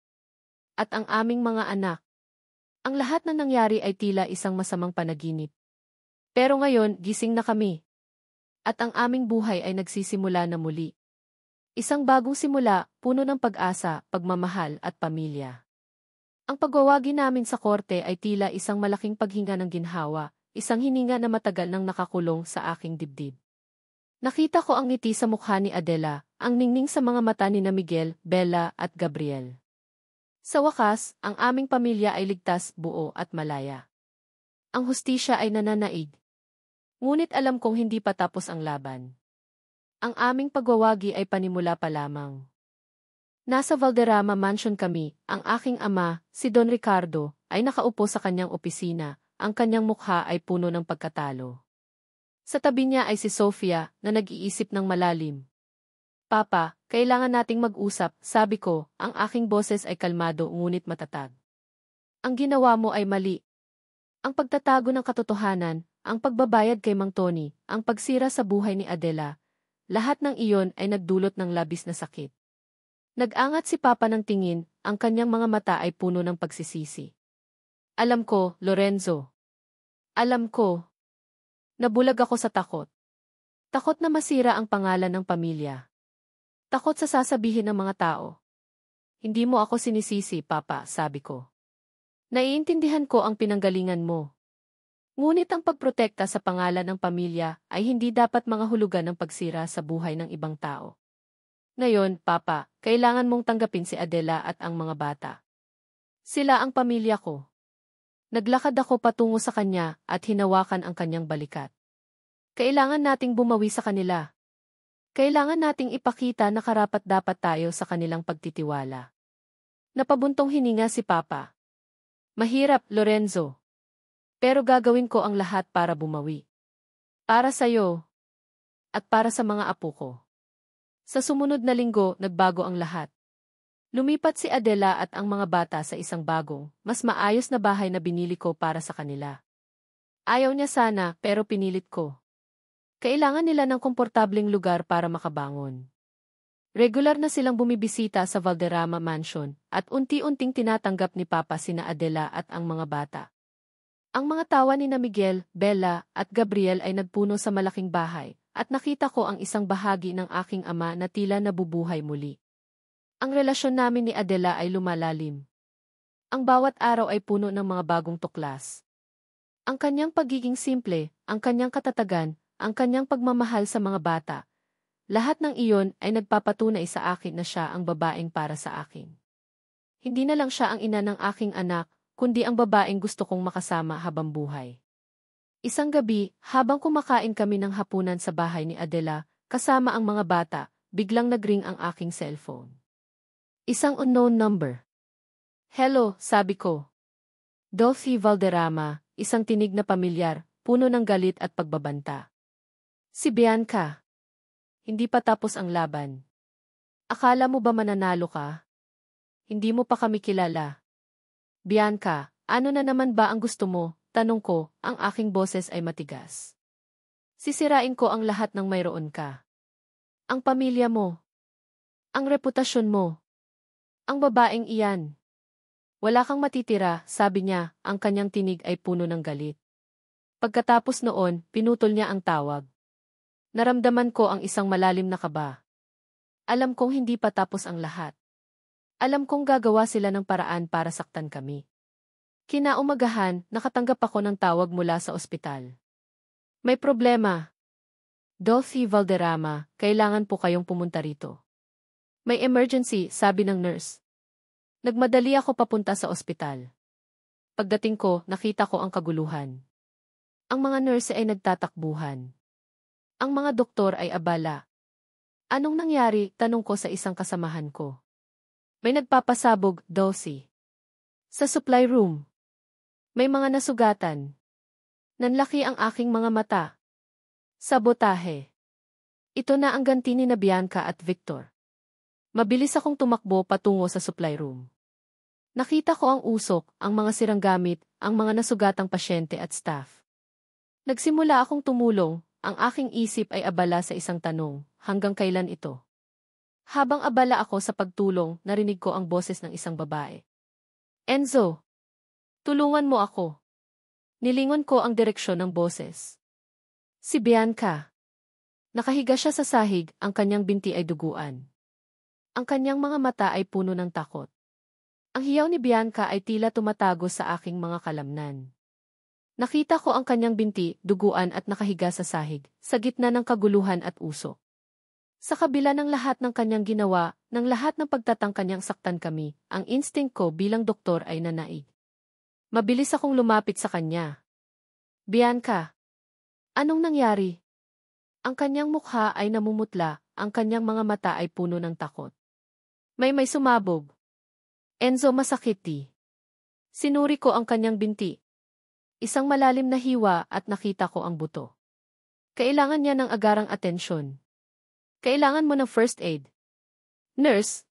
At ang aming mga anak. Ang lahat na nangyari ay tila isang masamang panaginip. Pero ngayon, gising na kami. At ang aming buhay ay nagsisimula na muli. Isang bagong simula, puno ng pag-asa, pagmamahal at pamilya. Ang pagwawagi namin sa korte ay tila isang malaking paghinga ng ginhawa, isang hininga na matagal nang nakakulong sa aking dibdib. Nakita ko ang ngiti sa mukha ni Adela, ang ningning sa mga mata ni na Miguel, Bella at Gabriel. Sa wakas, ang aming pamilya ay ligtas, buo at malaya. Ang hustisya ay nananaig. Ngunit alam kong hindi pa tapos ang laban. Ang aming pagwawagi ay panimula pa lamang. Nasa Valderrama Mansion kami, ang aking ama, si Don Ricardo, ay nakaupo sa kanyang opisina, ang kanyang mukha ay puno ng pagkatalo. Sa tabi niya ay si Sofia, na nag-iisip ng malalim. Papa, kailangan nating mag-usap, sabi ko, ang aking boses ay kalmado ngunit matatag. Ang ginawa mo ay mali. Ang pagtatago ng katotohanan, ang pagbabayad kay Mang Tony, ang pagsira sa buhay ni Adela, lahat ng iyon ay nagdulot ng labis na sakit. Nag-angat si Papa ng tingin, ang kanyang mga mata ay puno ng pagsisisi. Alam ko, Lorenzo. Alam ko. Nabulag ako sa takot. Takot na masira ang pangalan ng pamilya. Takot sa sasabihin ng mga tao. Hindi mo ako sinisisi, Papa, sabi ko. Naiintindihan ko ang pinanggalingan mo. Ngunit ang pagprotekta sa pangalan ng pamilya ay hindi dapat mga hulugan ng pagsira sa buhay ng ibang tao. Ngayon, Papa, kailangan mong tanggapin si Adela at ang mga bata. Sila ang pamilya ko. Naglakad ako patungo sa kanya at hinawakan ang kanyang balikat. Kailangan nating bumawi sa kanila. Kailangan nating ipakita na karapat-dapat tayo sa kanilang pagtitiwala. Napabuntong hininga si Papa. Mahirap, Lorenzo. Pero gagawin ko ang lahat para bumawi. Para sa'yo. At para sa mga apo ko. Sa sumunod na linggo, nagbago ang lahat. Lumipat si Adela at ang mga bata sa isang bagong, mas maayos na bahay na binili ko para sa kanila. Ayaw niya sana, pero pinilit ko. Kailangan nila ng komportableng lugar para makabangon. Regular na silang bumibisita sa Valderrama Mansion at unti-unting tinatanggap ni Papa sina Adela at ang mga bata. Ang mga tawa ni na Miguel, Bella at Gabriel ay nagpuno sa malaking bahay at nakita ko ang isang bahagi ng aking ama na tila nabubuhay muli. Ang relasyon namin ni Adela ay lumalalim. Ang bawat araw ay puno ng mga bagong tuklas. Ang kanyang pagiging simple, ang kanyang katatagan, ang kanyang pagmamahal sa mga bata, lahat ng iyon ay nagpapatunay sa akin na siya ang babaeng para sa akin. Hindi na lang siya ang ina ng aking anak, kundi ang babaeng gusto kong makasama habang buhay. Isang gabi, habang kumakain kami ng hapunan sa bahay ni Adela, kasama ang mga bata, biglang nagring ang aking cellphone. Isang unknown number. Hello, sabi ko. Dolphy Valderrama, isang tinig na pamilyar, puno ng galit at pagbabanta. Si Bianca. Hindi pa tapos ang laban. Akala mo ba mananalo ka? Hindi mo pa kami kilala. Bianca, ano na naman ba ang gusto mo? Tanong ko, ang aking boses ay matigas. Sisirain ko ang lahat ng mayroon ka. Ang pamilya mo. Ang reputasyon mo. Ang babaeng iyan. Wala kang matitira, sabi niya, ang kanyang tinig ay puno ng galit. Pagkatapos noon, pinutol niya ang tawag. Naramdaman ko ang isang malalim na kaba. Alam kong hindi pa tapos ang lahat. Alam kong gagawa sila ng paraan para saktan kami. Kinaumagahan, nakatanggap ako ng tawag mula sa ospital. May problema. Dolphy Valderrama, kailangan po kayong pumunta rito. May emergency, sabi ng nurse. Nagmadali ako papunta sa ospital. Pagdating ko, nakita ko ang kaguluhan. Ang mga nurse ay nagtatakbuhan. Ang mga doktor ay abala. Anong nangyari? Tanong ko sa isang kasamahan ko. May nagpapasabog, Dolphy. Sa supply room. May mga nasugatan. Nanlaki ang aking mga mata. Sabotahe. Ito na ang ganti ni Bianca at Victor. Mabilis akong tumakbo patungo sa supply room. Nakita ko ang usok, ang mga sirang gamit, ang mga nasugatang pasyente at staff. Nagsimula akong tumulong, ang aking isip ay abala sa isang tanong, hanggang kailan ito? Habang abala ako sa pagtulong, narinig ko ang boses ng isang babae. Enzo! Tulungan mo ako. Nilingon ko ang direksyon ng boses. Si Bianca. Nakahiga siya sa sahig, ang kanyang binti ay duguan. Ang kanyang mga mata ay puno ng takot. Ang hiyaw ni Bianca ay tila tumatago sa aking mga kalamnan. Nakita ko ang kanyang binti, duguan at nakahiga sa sahig, sa gitna ng kaguluhan at usok. Sa kabila ng lahat ng kanyang ginawa, ng lahat ng pagtatangka niyang saktan kami, ang instinct ko bilang doktor ay nanaig. Mabilis akong lumapit sa kanya. Bianca, anong nangyari? Ang kanyang mukha ay namumutla, ang kanyang mga mata ay puno ng takot. May sumabog. Enzo, masakit di. Sinuri ko ang kanyang binti. Isang malalim na hiwa at nakita ko ang buto. Kailangan niya ng agarang atensyon. Kailangan mo ng first aid. Nurse!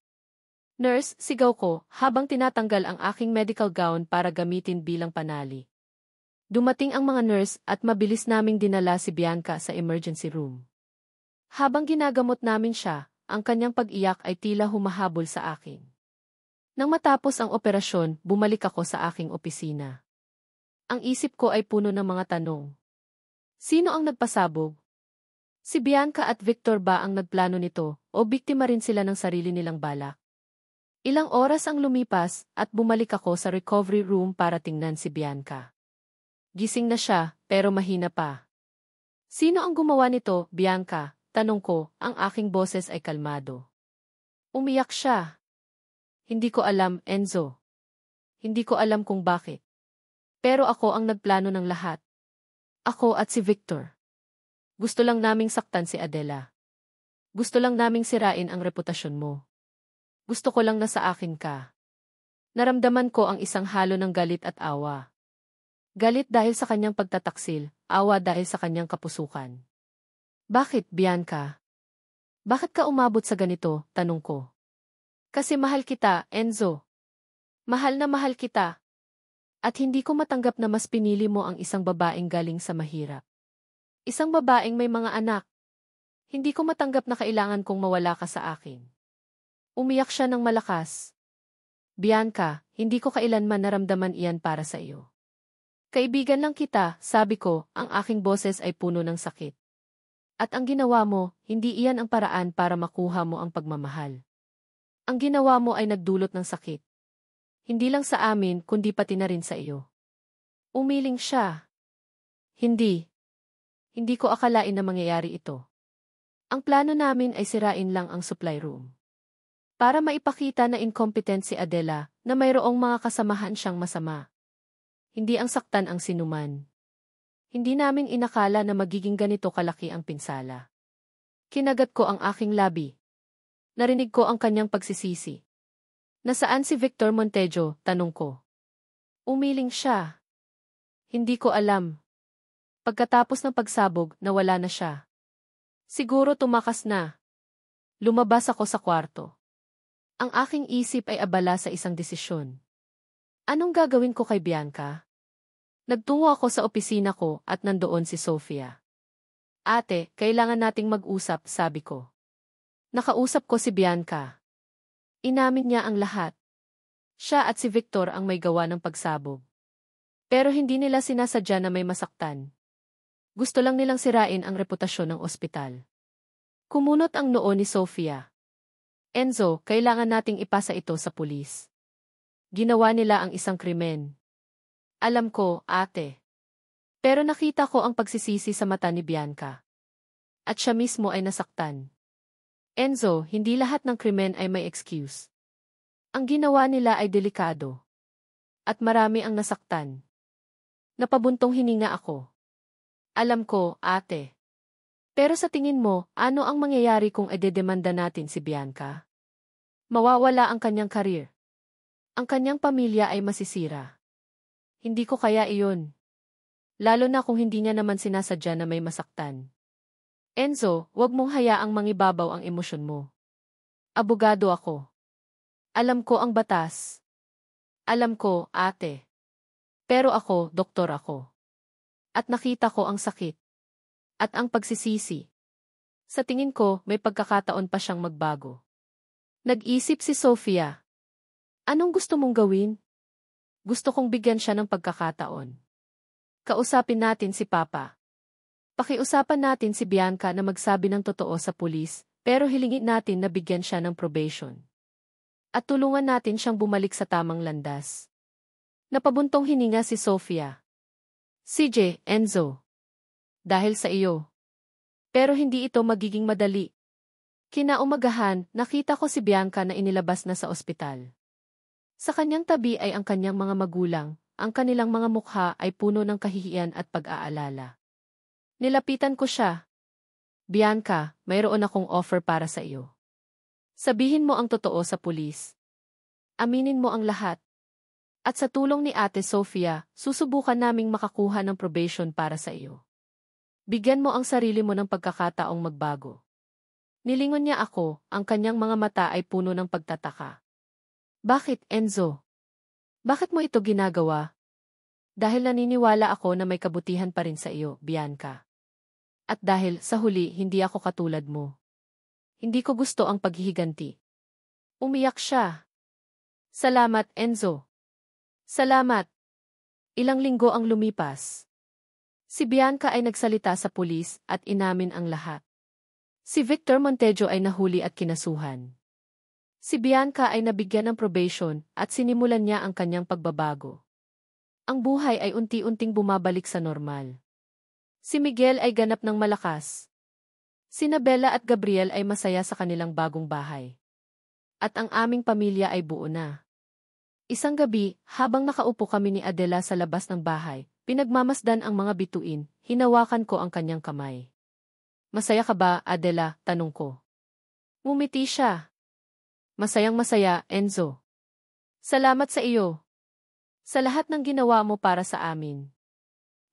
Nurse, sigaw ko, habang tinatanggal ang aking medical gown para gamitin bilang panali. Dumating ang mga nurse at mabilis naming dinala si Bianca sa emergency room. Habang ginagamot namin siya, ang kanyang pag-iyak ay tila humahabol sa akin. Nang matapos ang operasyon, bumalik ako sa aking opisina. Ang isip ko ay puno ng mga tanong. Sino ang nagpasabog? Si Bianca at Victor ba ang nagplano nito, o biktima rin sila ng sarili nilang balak? Ilang oras ang lumipas, at bumalik ako sa recovery room para tingnan si Bianca. Gising na siya, pero mahina pa. Sino ang gumawa nito, Bianca? Tanong ko, ang aking boses ay kalmado. Umiyak siya. Hindi ko alam, Enzo. Hindi ko alam kung bakit. Pero ako ang nagplano ng lahat. Ako at si Victor. Gusto lang naming saktan si Adela. Gusto lang naming sirain ang reputasyon mo. Gusto ko lang na sa akin ka. Naramdaman ko ang isang halo ng galit at awa. Galit dahil sa kanyang pagtataksil, awa dahil sa kanyang kapusukan. Bakit, Bianca? Bakit ka umabot sa ganito? Tanong ko. Kasi mahal kita, Enzo. Mahal na mahal kita. At hindi ko matanggap na mas pinili mo ang isang babaeng galing sa mahirap. Isang babaeng may mga anak. Hindi ko matanggap na kailangan kong mawala ka sa akin. Umiyak siya ng malakas. Bianca, hindi ko kailanman naramdaman iyan para sa iyo. Kaibigan lang kita, sabi ko, ang aking boses ay puno ng sakit. At ang ginawa mo, hindi iyan ang paraan para makuha mo ang pagmamahal. Ang ginawa mo ay nagdulot ng sakit. Hindi lang sa amin, kundi pati na rin sa iyo. Umiling siya. Hindi. Hindi ko akalain na mangyayari ito. Ang plano namin ay sirain lang ang supply room. Para maipakita na incompetent si Adela, na mayroong mga kasamahan siyang masama. Hindi ang saktan ang sinuman. Hindi namin inakala na magiging ganito kalaki ang pinsala. Kinagat ko ang aking labi. Narinig ko ang kanyang pagsisisi. Nasaan si Victor Montejo? Tanong ko. Umiling siya. Hindi ko alam. Pagkatapos ng pagsabog, nawala na siya. Siguro tumakas na. Lumabas ako sa kwarto. Ang aking isip ay abala sa isang desisyon. Anong gagawin ko kay Bianca? Nagtungo ako sa opisina ko at nandoon si Sofia. Ate, kailangan nating mag-usap, sabi ko. Nakausap ko si Bianca. Inamin niya ang lahat. Siya at si Victor ang may gawa ng pagsabog. Pero hindi nila sinasadya na may masaktan. Gusto lang nilang sirain ang reputasyon ng ospital. Kumunot ang noo ni Sofia. Enzo, kailangan nating ipasa ito sa pulis. Ginawa nila ang isang krimen. Alam ko, ate. Pero nakita ko ang pagsisisi sa mata ni Bianca. At siya mismo ay nasaktan. Enzo, hindi lahat ng krimen ay may excuse. Ang ginawa nila ay delikado. At marami ang nasaktan. Napabuntong hininga ako. Alam ko, ate. Pero sa tingin mo, ano ang mangyayari kung ededemanda natin si Bianca? Mawawala ang kanyang karir. Ang kanyang pamilya ay masisira. Hindi ko kaya iyon. Lalo na kung hindi niya naman sinasadya na may masaktan. Enzo, huwag mong hayaang mangibabaw ang emosyon mo. Abogado ako. Alam ko ang batas. Alam ko, ate. Pero ako, doktor ako. At nakita ko ang sakit. At ang pagsisisi. Sa tingin ko, may pagkakataon pa siyang magbago. Nag-isip si Sofia. Anong gusto mong gawin? Gusto kong bigyan siya ng pagkakataon. Kausapin natin si Papa. Pakiusapan natin si Bianca na magsabi ng totoo sa pulis, pero hilingin natin na bigyan siya ng probation. At tulungan natin siyang bumalik sa tamang landas. Napabuntong hininga si Sofia. CJ, Enzo. Dahil sa iyo. Pero hindi ito magiging madali. Kinaumagahan, nakita ko si Bianca na inilabas na sa ospital. Sa kanyang tabi ay ang kanyang mga magulang, ang kanilang mga mukha ay puno ng kahihiyan at pag-aalala. Nilapitan ko siya. Bianca, mayroon akong offer para sa iyo. Sabihin mo ang totoo sa pulis. Aminin mo ang lahat. At sa tulong ni Ate Sofia, susubukan naming makakuha ng probation para sa iyo. Bigyan mo ang sarili mo ng pagkakataong magbago. Nilingon niya ako, ang kanyang mga mata ay puno ng pagtataka. Bakit, Enzo? Bakit mo ito ginagawa? Dahil naniniwala ako na may kabutihan pa rin sa iyo, Bianca. At dahil, sa huli, hindi ako katulad mo. Hindi ko gusto ang paghihiganti. Umiyak siya. Salamat, Enzo. Salamat. Ilang linggo ang lumipas. Si Bianca ay nagsalita sa pulis at inamin ang lahat. Si Victor Montejo ay nahuli at kinasuhan. Si Bianca ay nabigyan ng probation at sinimulan niya ang kanyang pagbabago. Ang buhay ay unti-unting bumabalik sa normal. Si Miguel ay ganap ng malakas. Sina Bella at Gabriel ay masaya sa kanilang bagong bahay. At ang aming pamilya ay buo na. Isang gabi, habang nakaupo kami ni Adela sa labas ng bahay, pinagmamasdan ang mga bituin, hinawakan ko ang kanyang kamay. Masaya ka ba, Adela? Tanong ko. Ngumiti siya. Masayang-masaya, Enzo. Salamat sa iyo. Sa lahat ng ginawa mo para sa amin.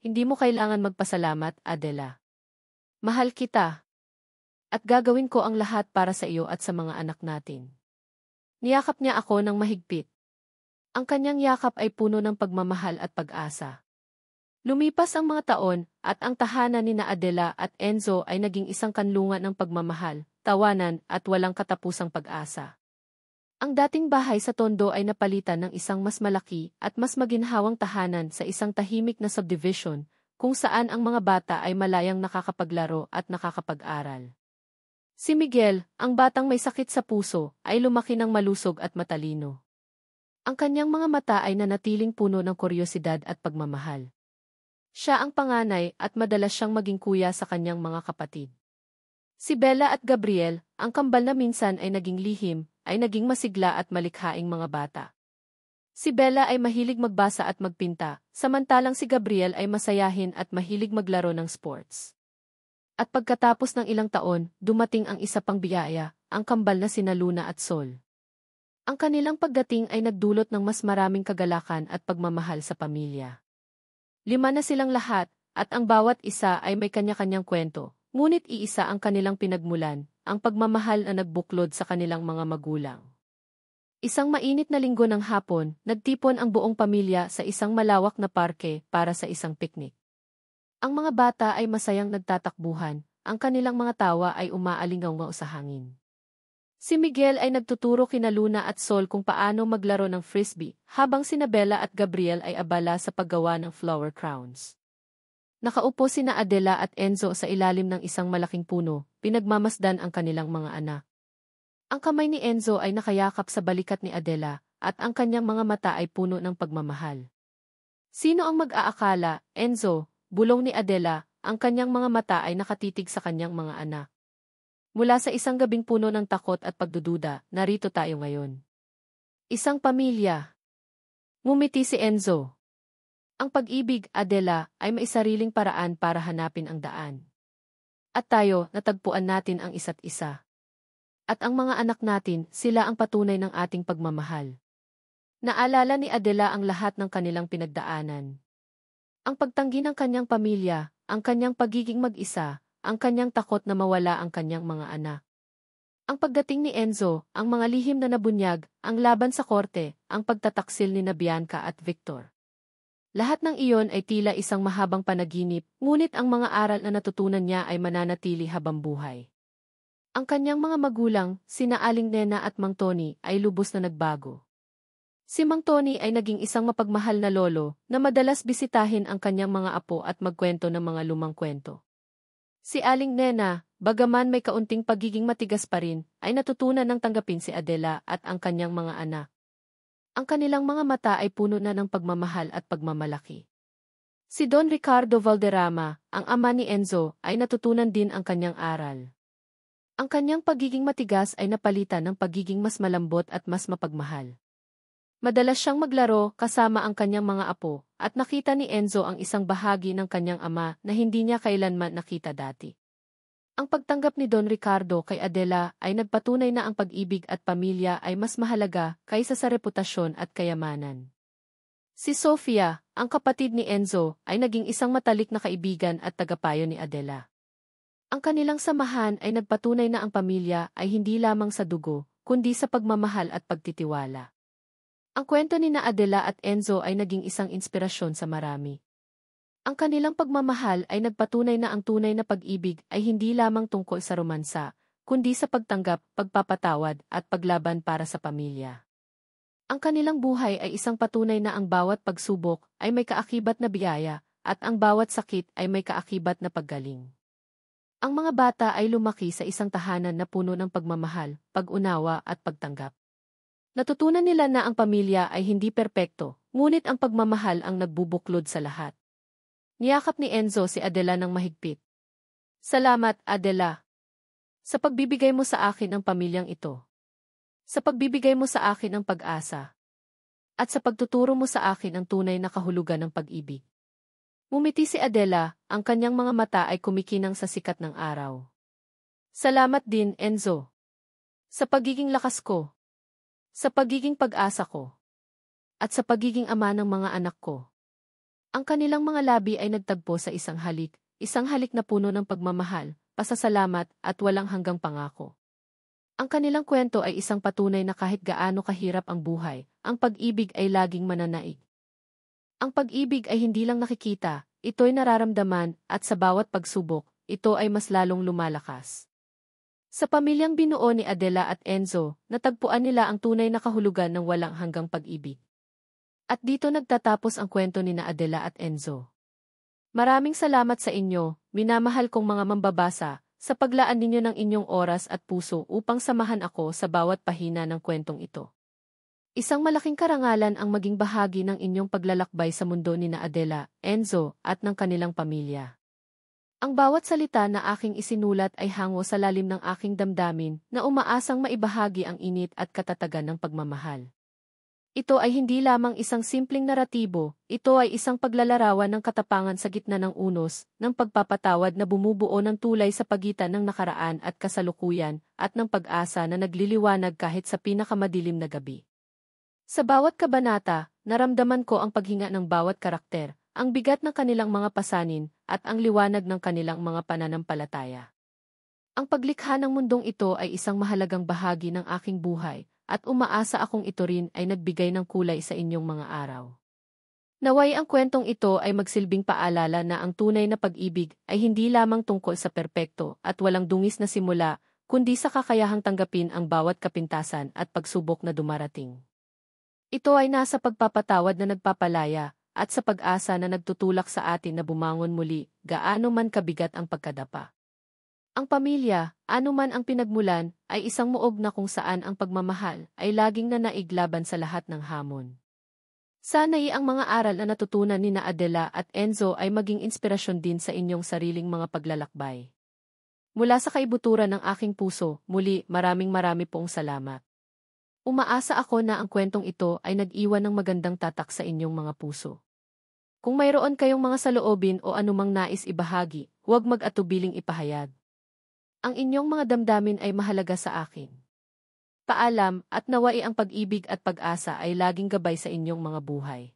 Hindi mo kailangan magpasalamat, Adela. Mahal kita. At gagawin ko ang lahat para sa iyo at sa mga anak natin. Niyakap niya ako ng mahigpit. Ang kanyang yakap ay puno ng pagmamahal at pag-asa. Lumipas ang mga taon, at ang tahanan ni na Adela at Enzo ay naging isang kanlungan ng pagmamahal, tawanan at walang katapusang pag-asa. Ang dating bahay sa Tondo ay napalitan ng isang mas malaki at mas maginhawang tahanan sa isang tahimik na subdivision, kung saan ang mga bata ay malayang nakakapaglaro at nakakapag-aral. Si Miguel, ang batang may sakit sa puso, ay lumaki ng malusog at matalino. Ang kanyang mga mata ay nanatiling puno ng kuryosidad at pagmamahal. Siya ang panganay at madalas siyang maging kuya sa kanyang mga kapatid. Si Bella at Gabriel, ang kambal na minsan ay naging lihim, ay naging masigla at malikhaing mga bata. Si Bella ay mahilig magbasa at magpinta, samantalang si Gabriel ay masayahin at mahilig maglaro ng sports. At pagkatapos ng ilang taon, dumating ang isa pang biyaya, ang kambal na sina Luna at Sol. Ang kanilang pagdating ay nagdulot ng mas maraming kagalakan at pagmamahal sa pamilya. 5 na silang lahat, at ang bawat isa ay may kanya-kanyang kwento, ngunit iisa ang kanilang pinagmulan, ang pagmamahal na nagbuklod sa kanilang mga magulang. Isang mainit na linggo ng hapon, nagtipon ang buong pamilya sa isang malawak na parke para sa isang piknik. Ang mga bata ay masayang nagtatakbuhan, ang kanilang mga tawa ay umaalingaw sa hangin. Si Miguel ay nagtuturo kina Luna at Sol kung paano maglaro ng frisbee, habang sina Bella at Gabriel ay abala sa paggawa ng flower crowns. Nakaupo sina Adela at Enzo sa ilalim ng isang malaking puno, pinagmamasdan ang kanilang mga anak. Ang kamay ni Enzo ay nakayakap sa balikat ni Adela, at ang kanyang mga mata ay puno ng pagmamahal. Sino ang mag-aakala, Enzo, bulong ni Adela, ang kanyang mga mata ay nakatitig sa kanyang mga anak. Mula sa isang gabing puno ng takot at pagdududa, narito tayo ngayon. Isang pamilya. Ngumiti si Enzo. Ang pag-ibig, Adela, ay may sariling paraan para hanapin ang daan. At tayo, natagpuan natin ang isa't isa. At ang mga anak natin, sila ang patunay ng ating pagmamahal. Naalala ni Adela ang lahat ng kanilang pinagdaanan. Ang pagtanggi ng kanyang pamilya, ang kanyang pagiging mag-isa, ang kanyang takot na mawala ang kanyang mga anak. Ang pagdating ni Enzo, ang mga lihim na nabunyag, ang laban sa korte, ang pagtataksil ni Bianca at Victor. Lahat ng iyon ay tila isang mahabang panaginip, ngunit ang mga aral na natutunan niya ay mananatili habang buhay. Ang kanyang mga magulang, sina Aling Nena at Mang Tony, ay lubos na nagbago. Si Mang Tony ay naging isang mapagmahal na lolo na madalas bisitahin ang kanyang mga apo at magkwento ng mga lumang kwento. Si Aling Nena, bagaman may kaunting pagiging matigas pa rin, ay natutunan ng tanggapin si Adela at ang kanyang mga anak. Ang kanilang mga mata ay puno na ng pagmamahal at pagmamalaki. Si Don Ricardo Valderrama, ang ama ni Enzo, ay natutunan din ang kanyang aral. Ang kanyang pagiging matigas ay napalitan ng pagiging mas malambot at mas mapagmahal. Madalas siyang maglaro kasama ang kanyang mga apo, at nakita ni Enzo ang isang bahagi ng kanyang ama na hindi niya kailanman nakita dati. Ang pagtanggap ni Don Ricardo kay Adela ay nagpatunay na ang pag-ibig at pamilya ay mas mahalaga kaysa sa reputasyon at kayamanan. Si Sofia, ang kapatid ni Enzo, ay naging isang matalik na kaibigan at tagapayo ni Adela. Ang kanilang samahan ay nagpatunay na ang pamilya ay hindi lamang sa dugo, kundi sa pagmamahal at pagtitiwala. Ang kwento ni Adela at Enzo ay naging isang inspirasyon sa marami. Ang kanilang pagmamahal ay nagpatunay na ang tunay na pag-ibig ay hindi lamang tungkol sa romansa, kundi sa pagtanggap, pagpapatawad, at paglaban para sa pamilya. Ang kanilang buhay ay isang patunay na ang bawat pagsubok ay may kaakibat na biyaya, at ang bawat sakit ay may kaakibat na paggaling. Ang mga bata ay lumaki sa isang tahanan na puno ng pagmamahal, pag-unawa at pagtanggap. Natutunan nila na ang pamilya ay hindi perpekto, ngunit ang pagmamahal ang nagbubuklod sa lahat. Niyakap ni Enzo si Adela ng mahigpit. Salamat, Adela. Sa pagbibigay mo sa akin ang pamilyang ito. Sa pagbibigay mo sa akin ang pag-asa. At sa pagtuturo mo sa akin ang tunay na kahulugan ng pag-ibig. Ngumiti si Adela, ang kanyang mga mata ay kumikinang sa sikat ng araw. Salamat din, Enzo. Sa pagiging lakas ko. Sa pagiging pag-asa ko. At sa pagiging ama ng mga anak ko. Ang kanilang mga labi ay nagtagpo sa isang halik na puno ng pagmamahal, pasasalamat at walang hanggang pangako. Ang kanilang kwento ay isang patunay na kahit gaano kahirap ang buhay, ang pag-ibig ay laging mananaig. Ang pag-ibig ay hindi lang nakikita, ito'y nararamdaman at sa bawat pagsubok, ito ay mas lalong lumalakas. Sa pamilyang binuo ni Adela at Enzo, natagpuan nila ang tunay na kahulugan ng walang hanggang pag-ibig. At dito nagtatapos ang kwento ni Adela at Enzo. Maraming salamat sa inyo, minamahal kong mga mambabasa, sa paglaan ninyo ng inyong oras at puso upang samahan ako sa bawat pahina ng kwentong ito. Isang malaking karangalan ang maging bahagi ng inyong paglalakbay sa mundo ni Adela, Enzo, at ng kanilang pamilya. Ang bawat salita na aking isinulat ay hango sa lalim ng aking damdamin na umaasang maibahagi ang init at katatagan ng pagmamahal. Ito ay hindi lamang isang simpleng naratibo, ito ay isang paglalarawan ng katapangan sa gitna ng unos, ng pagpapatawad na bumubuo ng tulay sa pagitan ng nakaraan at kasalukuyan, at ng pag-asa na nagliliwanag kahit sa pinakamadilim na gabi. Sa bawat kabanata, naramdaman ko ang paghinga ng bawat karakter, ang bigat ng kanilang mga pasanin, at ang liwanag ng kanilang mga pananampalataya. Ang paglikha ng mundong ito ay isang mahalagang bahagi ng aking buhay, at umaasa akong ito rin ay nagbigay ng kulay sa inyong mga araw. Naway ang kwentong ito ay magsilbing paalala na ang tunay na pag-ibig ay hindi lamang tungkol sa perpekto at walang dungis na simula, kundi sa kakayahang tanggapin ang bawat kapintasan at pagsubok na dumarating. Ito ay nasa pagpapatawad na nagpapalaya, at sa pag-asa na nagtutulak sa atin na bumangon muli, gaano man kabigat ang pagkadapa. Ang pamilya, anuman ang pinagmulan, ay isang muog na kung saan ang pagmamahal ay laging nanaiglaban sa lahat ng hamon. Sana'y ang mga aral na natutunan ni Adela at Enzo ay maging inspirasyon din sa inyong sariling mga paglalakbay. Mula sa kaibuturan ng aking puso, muli marami pong salamat. Umaasa ako na ang kwentong ito ay nag-iwan ng magandang tatak sa inyong mga puso. Kung mayroon kayong mga saloobin o anumang nais ibahagi, huwag mag-atubiling ipahayag. Ang inyong mga damdamin ay mahalaga sa akin. Paalam at nawai ang pag-ibig at pag-asa ay laging gabay sa inyong mga buhay.